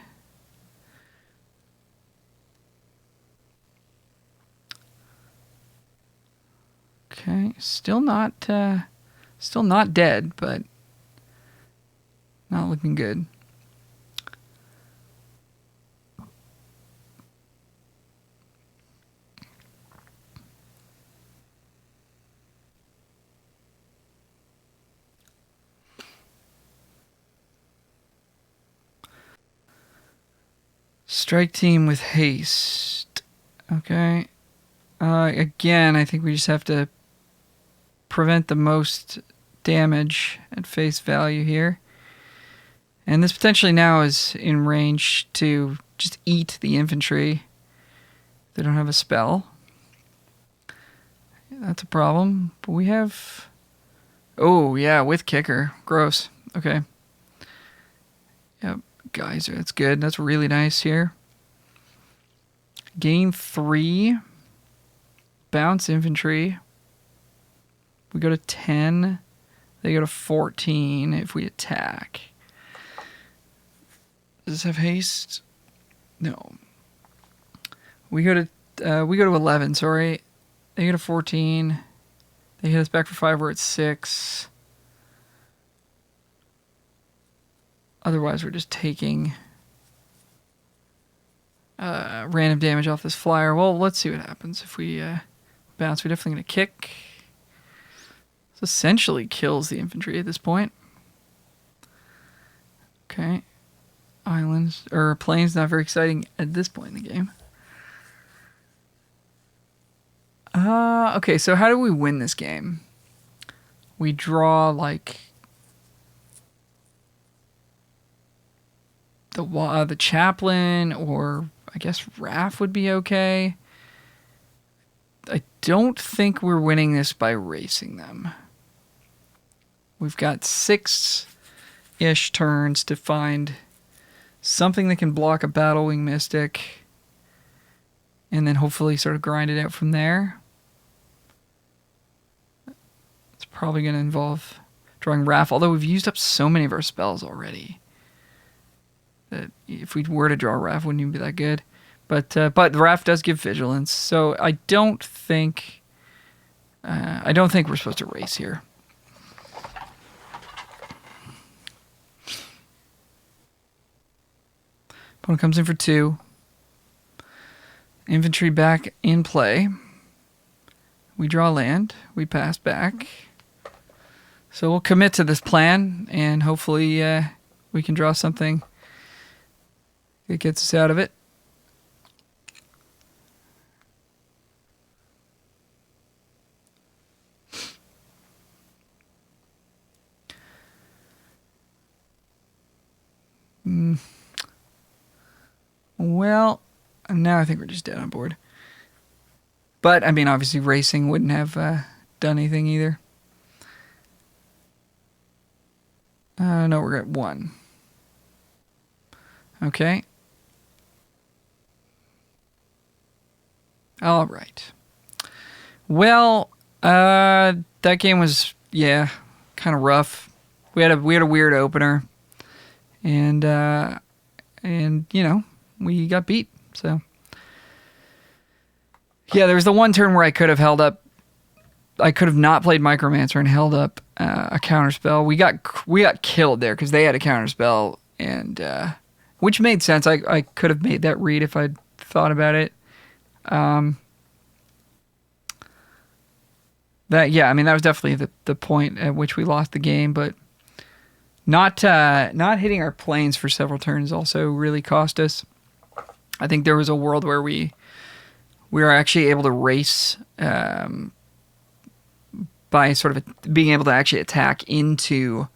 Okay. Still not dead, but not looking good. Strike team with haste. Okay. Again, I think we just have to prevent the most damage at face value here. And this potentially now is in range to just eat the infantry. They don't have a spell. That's a problem. But we have... Oh, yeah, with kicker. Gross. Okay. Yep, geyser. That's good. That's really nice here. Gain 3. Bounce infantry. We go to 10. They go to 14 if we attack. Does this have haste? No. We go to 11, sorry. They go to 14. They hit us back for 5, we're at 6. Otherwise, we're just taking random damage off this flyer. Well, let's see what happens if we bounce. We're definitely going to kick. This essentially kills the infantry at this point. Okay. Islands, or plains, not very exciting at this point in the game. Okay, so how do we win this game? We draw, like, the chaplain, or I guess Raff would be okay. I don't think we're winning this by racing them. We've got 6-ish turns to find something that can block a Battlewing Mystic, and then hopefully sort of grind it out from there. It's probably going to involve drawing Raff, although we've used up so many of our spells already that if we were to draw Raff, wouldn't even be that good. But Raff does give vigilance, so I don't think we're supposed to race here. Opponent comes in for 2. Infantry back in play. We draw land. We pass back. So we'll commit to this plan, and hopefully we can draw something that gets us out of it. Well, now I think we're just dead on board. But, I mean, obviously racing wouldn't have done anything either. No, we're at 1. Okay. All right. Well, that game was, yeah, kind of rough. We had a weird opener, and you know, we got beat. So yeah, there was the one turn where I could have held up. I could have not played Micromancer and held up a counterspell. We got killed there because they had a counterspell, and which made sense. I could have made that read if I'd thought about it. That was definitely the point at which we lost the game, but not hitting our planes for several turns also really cost us. I think there was a world where we were actually able to race by sort of being able to actually attack into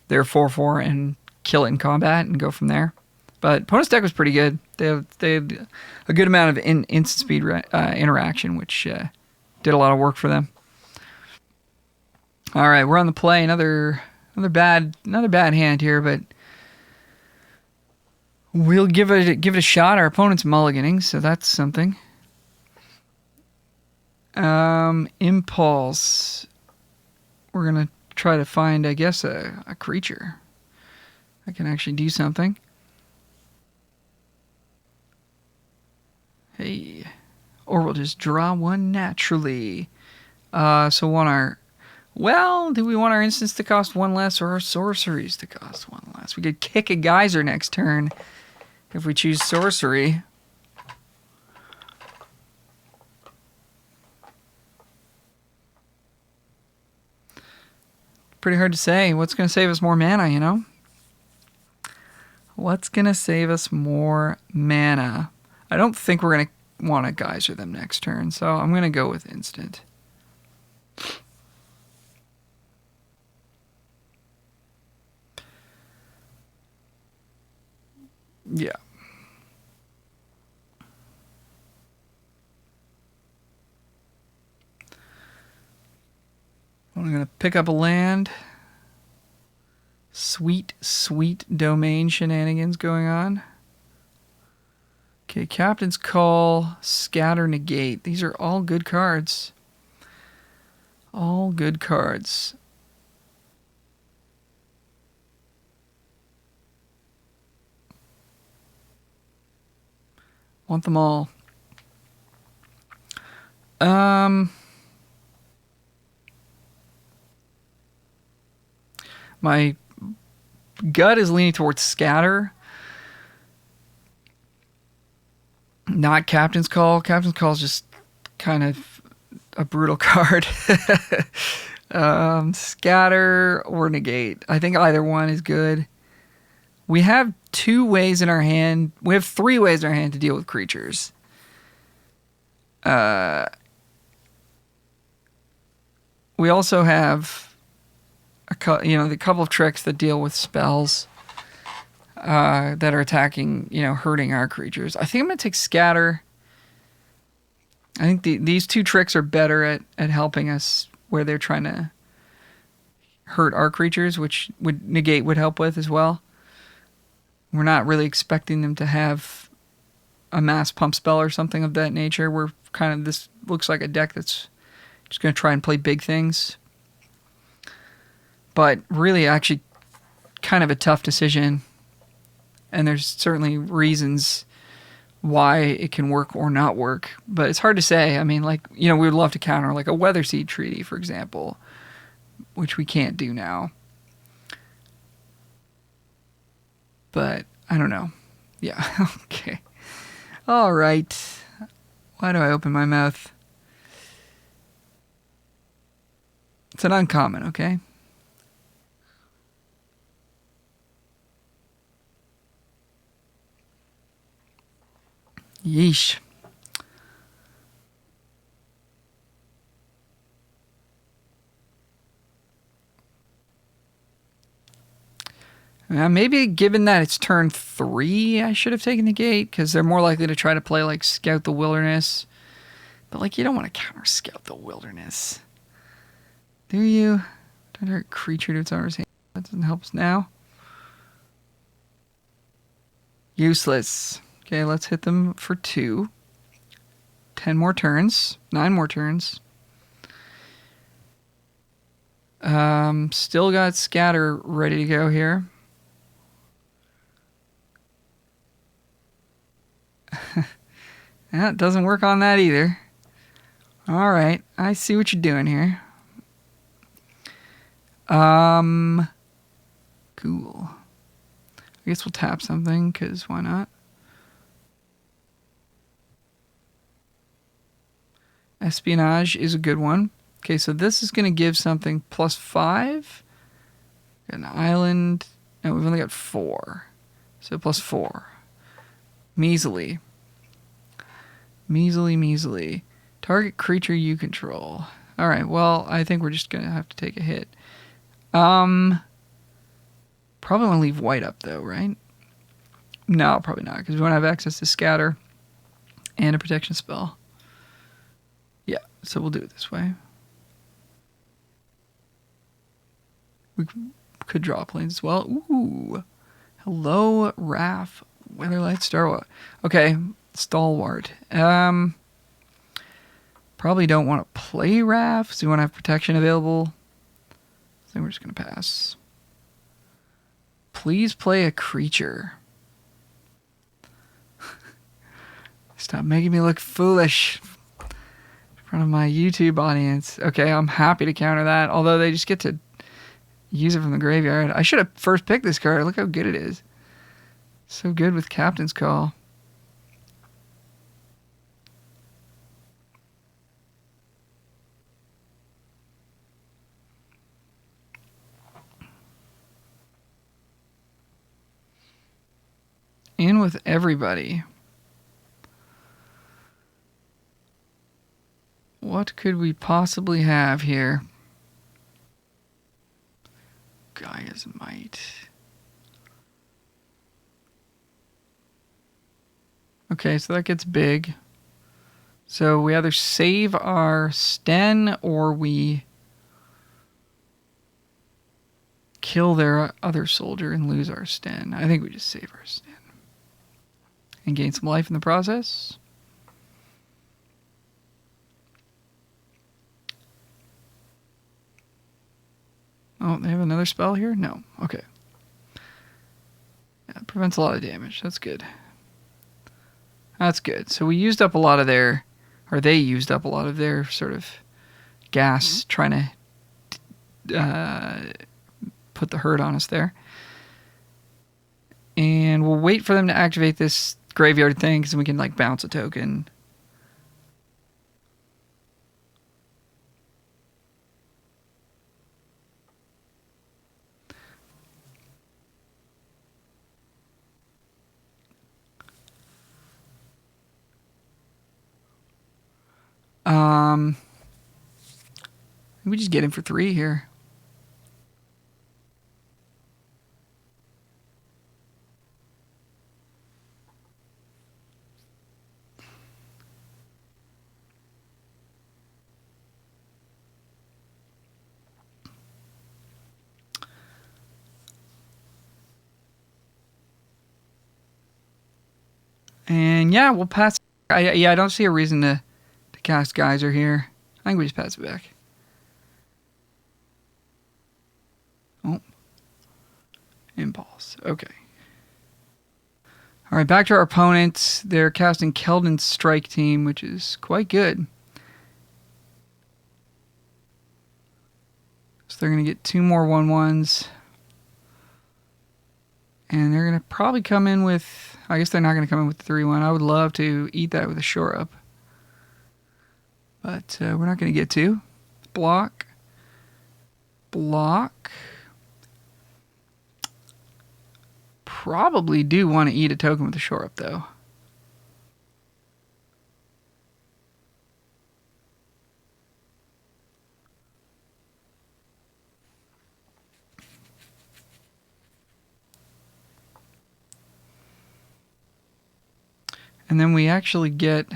their 4/4 and kill it in combat and go from there. But opponent's deck was pretty good. They had a good amount of instant speed interaction, which did a lot of work for them. All right, we're on the play. Another bad hand here, but we'll give it a shot. Our opponent's mulliganing, so that's something. Impulse. We're gonna try to find, I guess, a creature that can actually do something. Hey, or we'll just draw one naturally. So want our... Well, do we want our instants to cost 1 less or our sorceries to cost 1 less? We could kick a geyser next turn if we choose sorcery. Pretty hard to say. What's going to save us more mana, you know? What's going to save us more mana? I don't think we're going to want to geyser them next turn, so I'm going to go with instant. Yeah. I'm going to pick up a land. Sweet, sweet domain shenanigans going on. Okay, Captain's Call, Scatter, Negate. These are all good cards. All good cards. Want them all. My gut is leaning towards Scatter. Not Captain's Call. Captain's Call is just kind of a brutal card. Scatter or Negate. I think either one is good. We have 2 ways in our hand. We have 3 ways in our hand to deal with creatures. We also have the couple of tricks that deal with spells that are attacking, hurting our creatures. I think I'm going to take Scatter. I think these 2 tricks are better at helping us where they're trying to hurt our creatures, which Negate would help with as well. We're not really expecting them to have a mass pump spell or something of that nature. This looks like a deck that's just going to try and play big things. But really, actually, kind of a tough decision. And there's certainly reasons why it can work or not work. But it's hard to say. I mean, we would love to counter like a Weatherseed Treaty, for example, which we can't do now. But I don't know. Yeah, okay. All right. Why do I open my mouth? It's an uncommon, okay? Yeesh. Maybe given that it's turn 3, I should have taken the Gate, because they're more likely to try to play like Scout the Wilderness. But you don't want to counter Scout the Wilderness. Do you? Target creature to its owner's hand. That doesn't help us now. Useless. Okay, let's hit them for 2. 10 more turns. 9 more turns. Still got Scatter ready to go here. Yeah, it doesn't work on that either. All right, I see what you're doing here. Cool. I guess we'll tap something, because why not? Espionage is a good one. Okay, so this is going to give something +5. Got an island. No, we've only got 4. So +4. Measly. Measly. Target creature you control. Alright, well, I think we're just going to have to take a hit. Probably want to leave white up, though, right? No, probably not, because we won't have access to Scatter and a protection spell. Yeah, so we'll do it this way. We could draw planes as well. Ooh. Hello, Raph. Weatherlight Star. Okay, Stalwart. Probably don't want to play Raph, so we want to have protection available. I think we're just going to pass. Please play a creature. Stop making me look foolish in front of my YouTube audience. Okay, I'm happy to counter that, although they just get to use it from the graveyard. I should have first picked this card. Look how good it is. So good with Captain's Call. In with everybody. What could we possibly have here? Gaia's Might. Okay, so that gets big. So we either save our Sten or we kill their other soldier and lose our Sten. I think we just save our Sten. And gain some life in the process. Oh, they have another spell here? No. Okay. Yeah, it prevents a lot of damage. That's good. That's good. So we used up a lot of their... Or they used up a lot of their sort of gas trying to put the hurt on us there. And we'll wait for them to activate this graveyard thing because we can like bounce a token. We just get him for 3 here. And yeah, we'll pass. I don't see a reason to cast Geyser here. I think we just pass it back. Oh. Impulse. Okay. All right, back to our opponents. They're casting Keldon's Strike Team, which is quite good. So they're going to get 2 more 1/1s. And they're going to probably come in with... I guess they're not going to come in with the 3/1. I would love to eat that with a Shore Up. But we're not going to get to. Block. Block. Probably do want to eat a token with a Shore Up, though. And then we actually get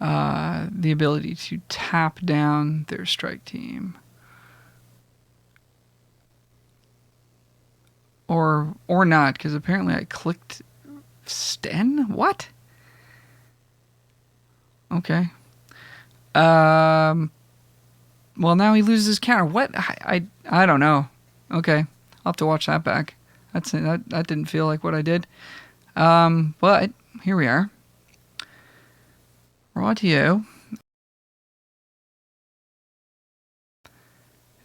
the ability to tap down their Strike Team. Or not, because apparently I clicked Sten? What? Okay. Well, now he loses his counter. What? I don't know. Okay. I'll have to watch that back. That didn't feel like what I did. But here we are. Rightio.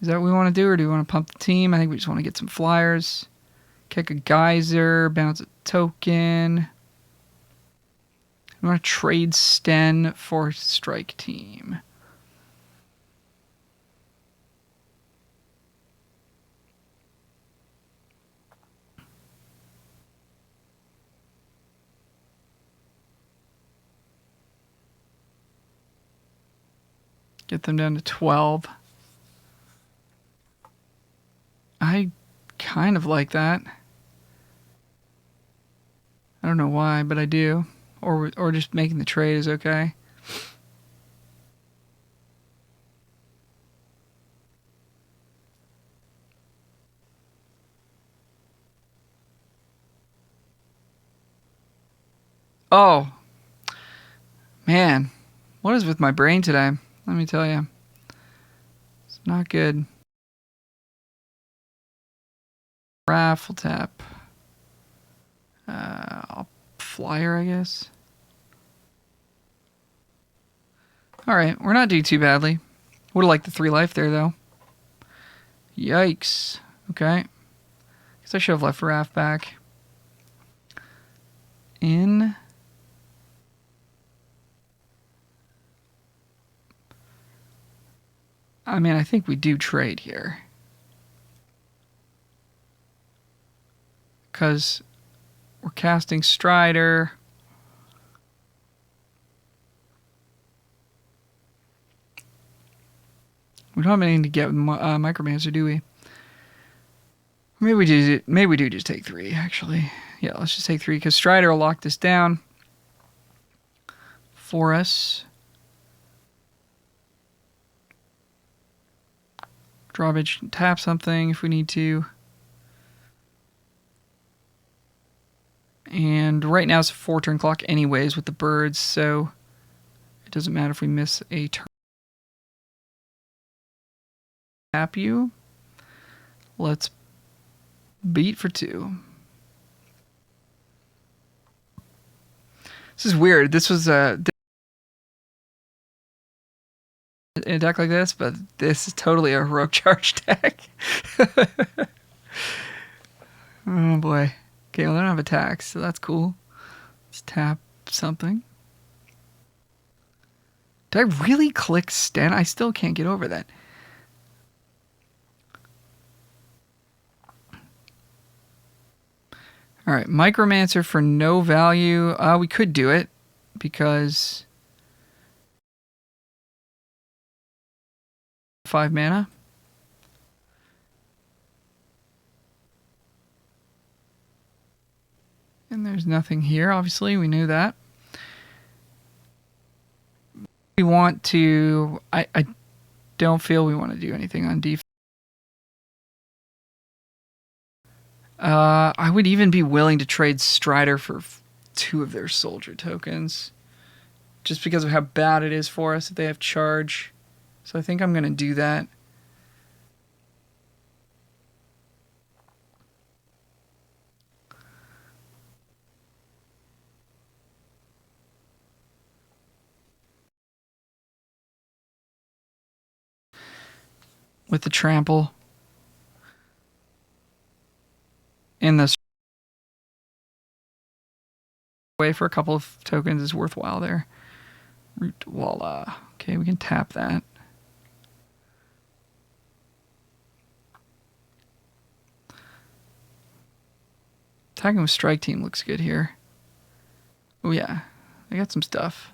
Is that what we want to do, or do we want to pump the team? I think we just want to get some flyers. Kick a Geyser, bounce a token. We want to trade Sten for Strike Team. Get them down to 12. I kind of like that. I don't know why, but I do. Or just making the trade is okay. Oh. Man. What is with my brain today? Let me tell you. It's not good. Raffle tap. I'll flyer, I guess. Alright, we're not doing too badly. Would have liked the 3 life there, though. Yikes. Okay. Guess I should have left Raff back. In. I mean, I think we do trade here. Because We're casting Strider. We don't have anything to get with Micromancer, do we? Maybe we do. Maybe we do just take 3. Actually, yeah. Let's just take 3 because Strider will lock this down for us. Drawbridge, tap something if we need to. And right now it's a 4-turn clock anyways with the birds, so it doesn't matter if we miss a turn. Tap you. Let's beat for 2. This is weird. This was in a deck like this, but this is totally a heroic charge deck. Oh boy. Okay, well, they don't have attacks, so that's cool. Let's tap something. Did I really click Sten? I still can't get over that. All right, Micromancer for no value. We could do it because 5 mana. And there's nothing here, obviously. We knew that. We want to... I don't feel we want to do anything on defense. I would even be willing to trade Strider for 2 of their soldier tokens. Just because of how bad it is for us if they have charge. So I think I'm going to do that. With the trample. And the way for a couple of tokens is worthwhile there. Root, voila. Okay, we can tap that. Attacking with Strike Team looks good here. Oh yeah, they got some stuff.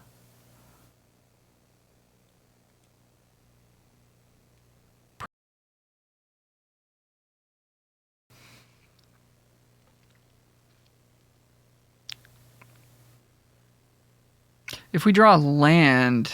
If we draw land,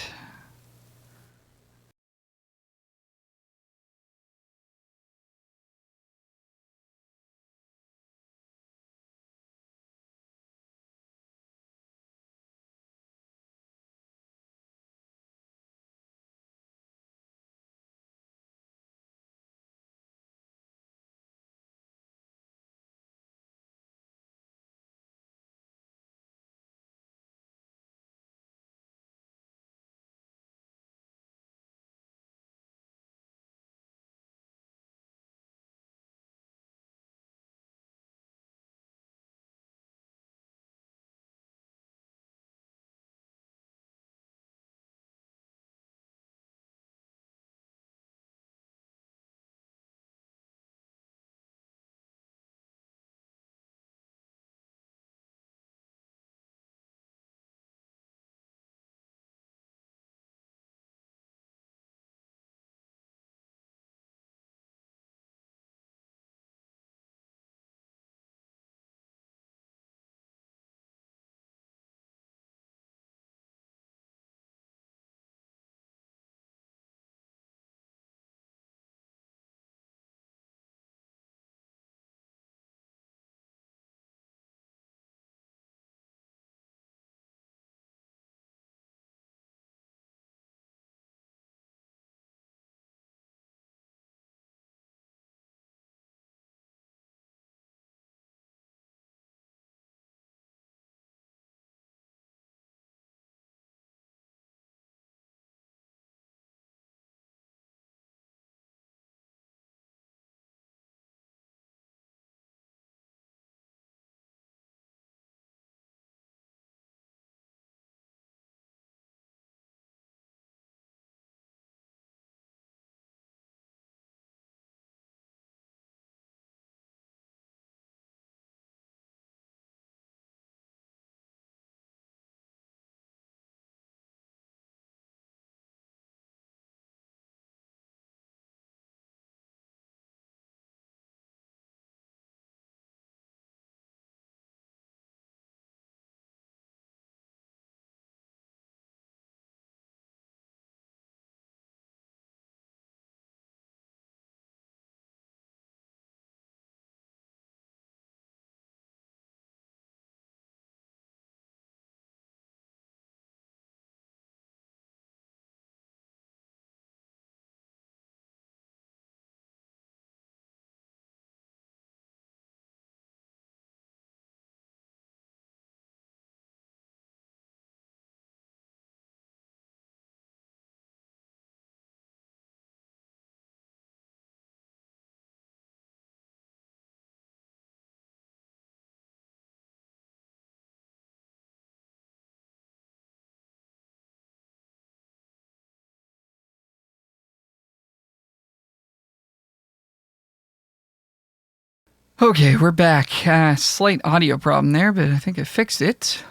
Okay, we're back. Slight audio problem there, but I think I fixed it.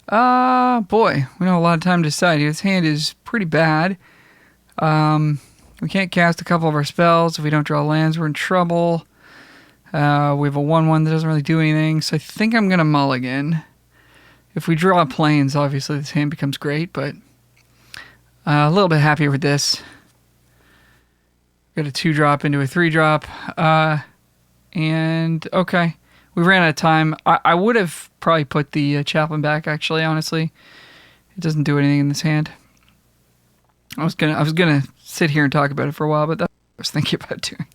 Boy, we don't have a lot of time to decide. His hand is pretty bad. We can't cast a couple of our spells. If we don't draw lands, we're in trouble. We have a 1/1 that doesn't really do anything, so I think I'm going to mulligan. If we draw planes, obviously this hand becomes great, but a little bit happier with this. Got a 2-drop into a 3-drop. And, okay. We ran out of time. I would have probably put the chaplain back, actually, honestly. It doesn't do anything in this hand. I was gonna sit here and talk about it for a while, but that's what I was thinking about doing.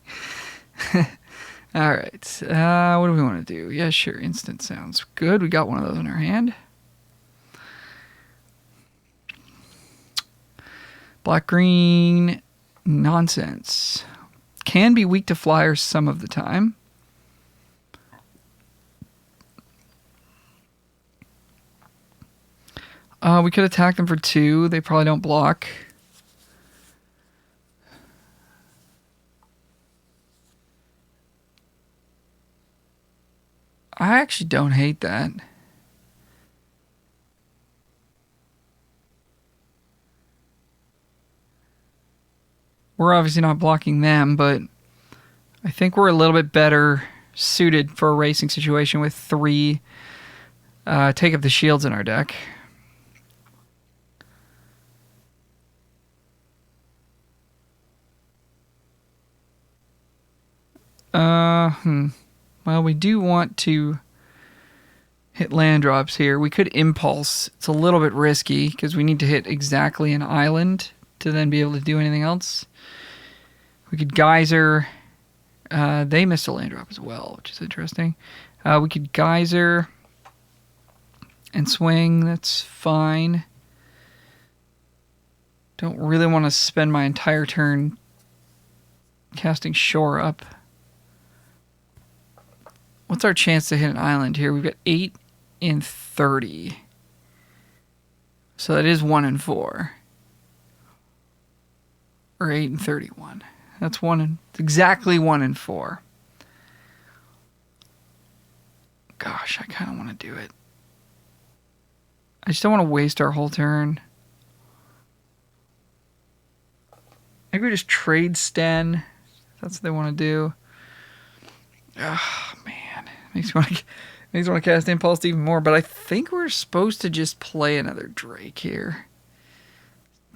All right. What do we want to do? Yeah, sure. Instant sounds good. We got one of those in our hand. Black-green nonsense. Can be weak to flyers some of the time. We could attack them for 2. They probably don't block. I actually don't hate that. We're obviously not blocking them, but I think we're a little bit better suited for a racing situation with 3 take up the shields in our deck. Well, we do want to hit land drops here. We could impulse. It's a little bit risky because we need to hit exactly an island to then be able to do anything else. We could geyser. They missed a land drop as well, which is interesting. We could geyser and swing. That's fine. Don't really want to spend my entire turn casting shore up. What's our chance to hit an island here? We've got 8 in 30. So that is 1 in 4. Or 8 in 31. That's exactly 1 in 4. Gosh, I kind of want to do it. I just don't want to waste our whole turn. Maybe we just trade Sten. If that's what they want to do. Oh, man. Makes me want to cast Impulse even more, but I think we're supposed to just play another Drake here.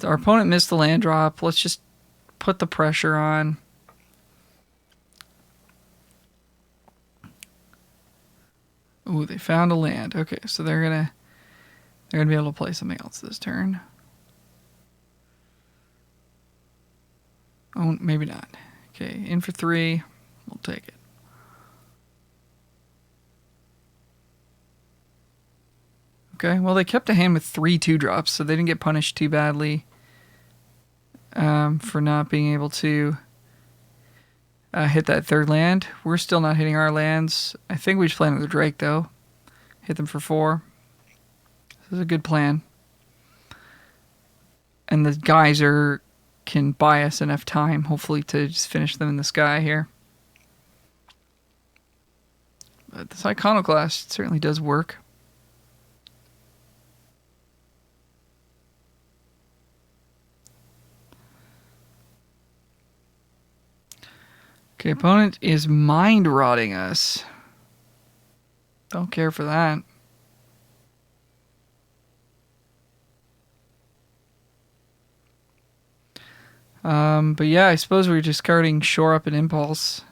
Our opponent missed the land drop. Let's just put the pressure on. Ooh, they found a land. Okay, so they're gonna be able to play something else this turn. Oh, maybe not. Okay, in for 3. We'll take it. Okay, well, they kept a hand with 3 2-drops, so they didn't get punished too badly for not being able to hit that 3rd land. We're still not hitting our lands. I think we just play another Drake, though. Hit them for 4. This is a good plan. And the geyser can buy us enough time, hopefully, to just finish them in the sky here. But this Iconoclast certainly does work. Okay, opponent is mind rotting us. Don't care for that. But yeah, I suppose we're discarding Shore Up and Impulse.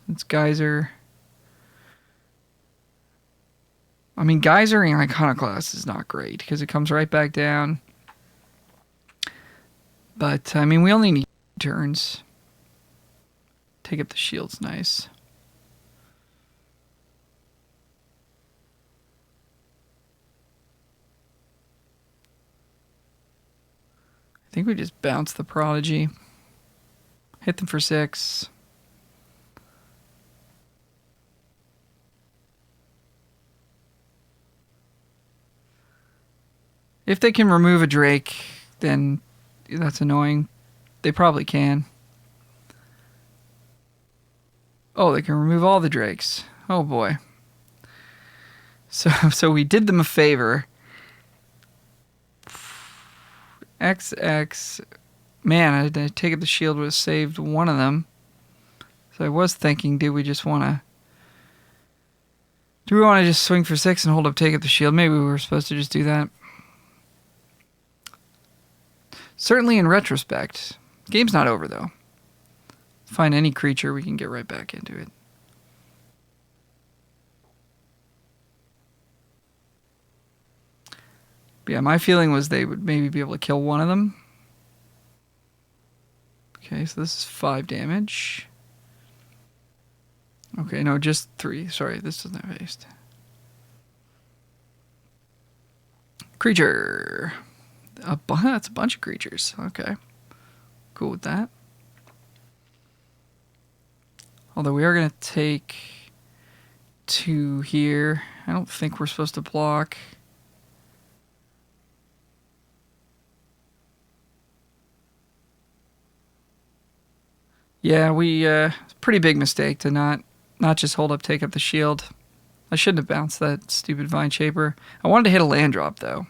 It's Geyser. I mean, Geysering Iconoclast is not great because it comes right back down. But, I mean, we only need turns. Take up the shield's nice. I think we just bounce the Prodigy. Hit them for 6. If they can remove a Drake, then that's annoying. They probably can. Oh, they can remove all the drakes. Oh boy. So we did them a favor. XX. Man, I take it the shield would have saved one of them. So I was thinking, do we just want to... Do we want to just swing for 6 and hold up, take up the shield? Maybe we were supposed to just do that. Certainly in retrospect. Game's not over, though. Find any creature, we can get right back into it. But yeah, my feeling was they would maybe be able to kill one of them. Okay, so this is 5 damage. Okay, no, just 3. Sorry, this doesn't have haste. Creature. That's a bunch of creatures. Okay. Cool with that. Although we are going to take 2 here. I don't think we're supposed to block. Yeah, it's a pretty big mistake to not just hold up, take up the shield. I shouldn't have bounced that stupid Vine Shaper. I wanted to hit a land drop, though.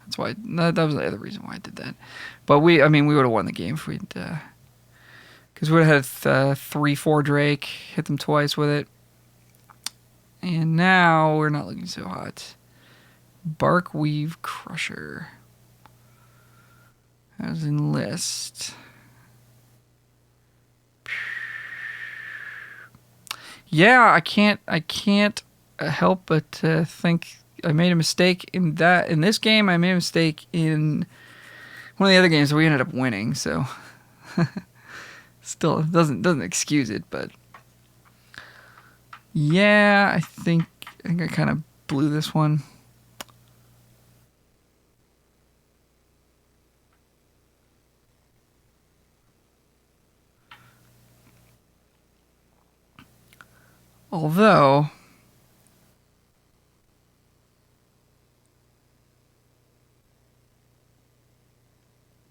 That's why, that was the other reason why I did that. But we would have won the game if we'd, because we would have had 3-4 Drake, hit them twice with it. And now we're not looking so hot. Barkweave Crusher. As in list. Yeah, I can't help but think I made a mistake in this game. I made a mistake in one of the other games that we ended up winning. So still doesn't excuse it, but yeah, I think I kind of blew this one. Although,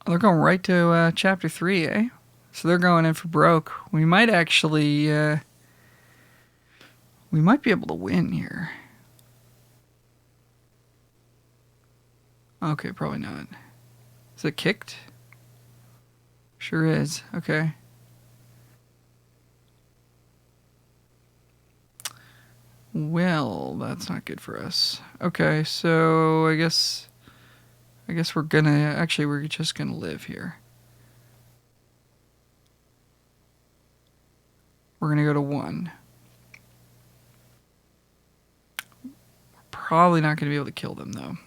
they're going right to Chapter 3, eh? So they're going in for broke. We might actually... we might be able to win here. Okay, probably not. Is it kicked? Sure is. Okay. Well, that's not good for us. Okay, so I guess we're just gonna live here. We're gonna go to 1. We're probably not gonna be able to kill them, though.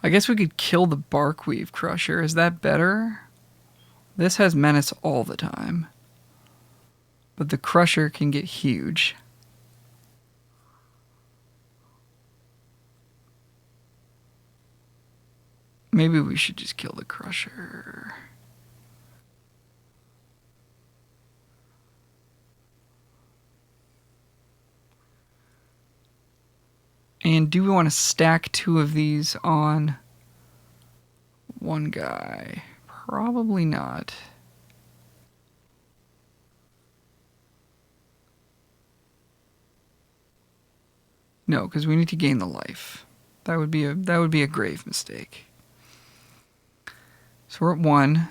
I guess we could kill the Barkweave Crusher. Is that better? This has menace all the time. But the Crusher can get huge. Maybe we should just kill the Crusher. And do we want to stack 2 of these on one guy? Probably not. No, because we need to gain the life. That would be a grave mistake. So we're at 1.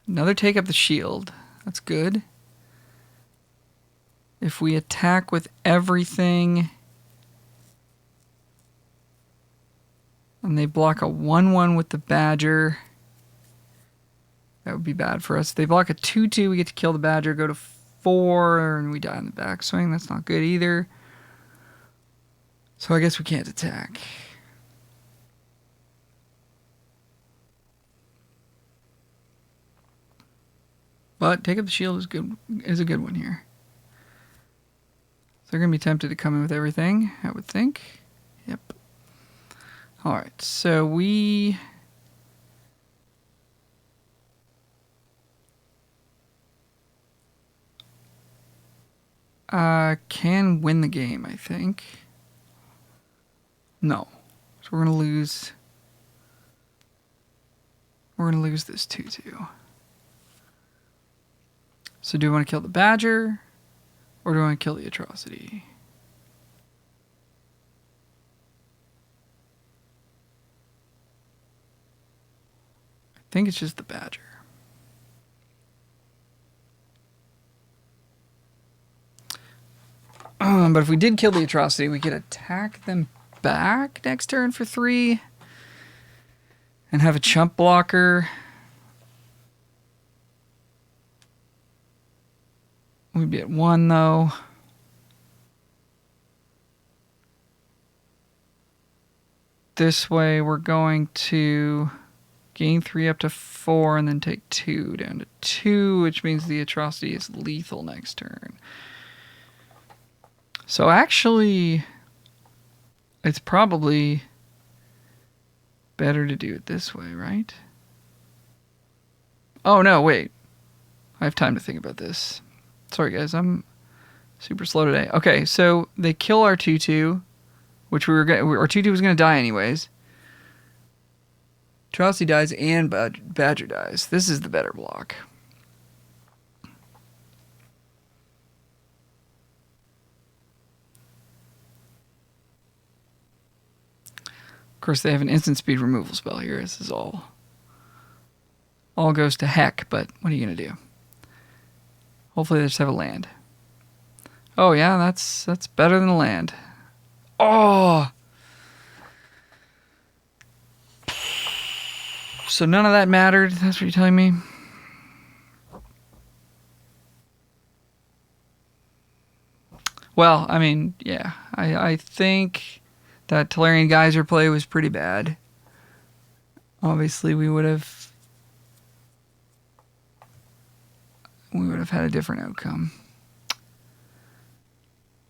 Another take up the shield. That's good. If we attack with everything and they block a 1/1 with the Badger, that would be bad for us. If they block a 2/2, we get to kill the Badger, go to 4, and we die in the backswing. That's not good either. So I guess we can't attack. But take up the shield is a good one here. So they're gonna be tempted to come in with everything, I would think. Yep. Alright, so we can win the game, I think. No. So we're going to lose we're going to lose this 2-2. So do we want to kill the Badger, or do we want to kill the Atrocity? I think it's just the Badger. But if we did kill the Atrocity, we could attack them back next turn for 3 and have a chump blocker. We'd be at 1 though. This way we're going to gain 3 up to 4 and then take 2 down to 2, which means the Atrocity is lethal next turn. So actually, it's probably better to do it this way, right? Oh no, wait. I have time to think about this. Sorry guys, I'm super slow today. Okay, so they kill our 2-2, which our 2-2 was going to die anyways. Atrocity dies and Badger dies. This is the better block. Of course, they have an instant speed removal spell here. This is all goes to heck, but what are you going to do? Hopefully they just have a land. Oh yeah, that's better than a land. Oh! So none of that mattered, that's what you're telling me? Well, I mean, yeah. I think that Tolarian Geyser play was pretty bad. Obviously, we would have had a different outcome.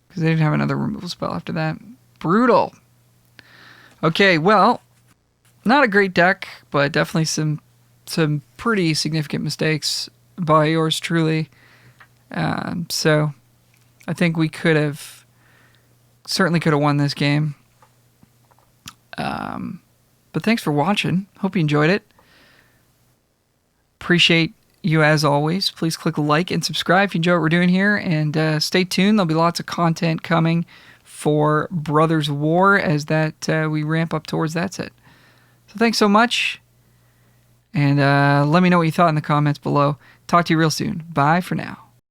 Because they didn't have another removal spell after that. Brutal. Okay, well, not a great deck, but definitely some pretty significant mistakes by yours truly. So I think we certainly could have won this game. But thanks for watching. Hope you enjoyed it. Appreciate you as always. Please click like and subscribe if you enjoy what we're doing here. And stay tuned. There'll be lots of content coming for Brothers War as we ramp up towards that set. So thanks so much. And let me know what you thought in the comments below. Talk to you real soon. Bye for now.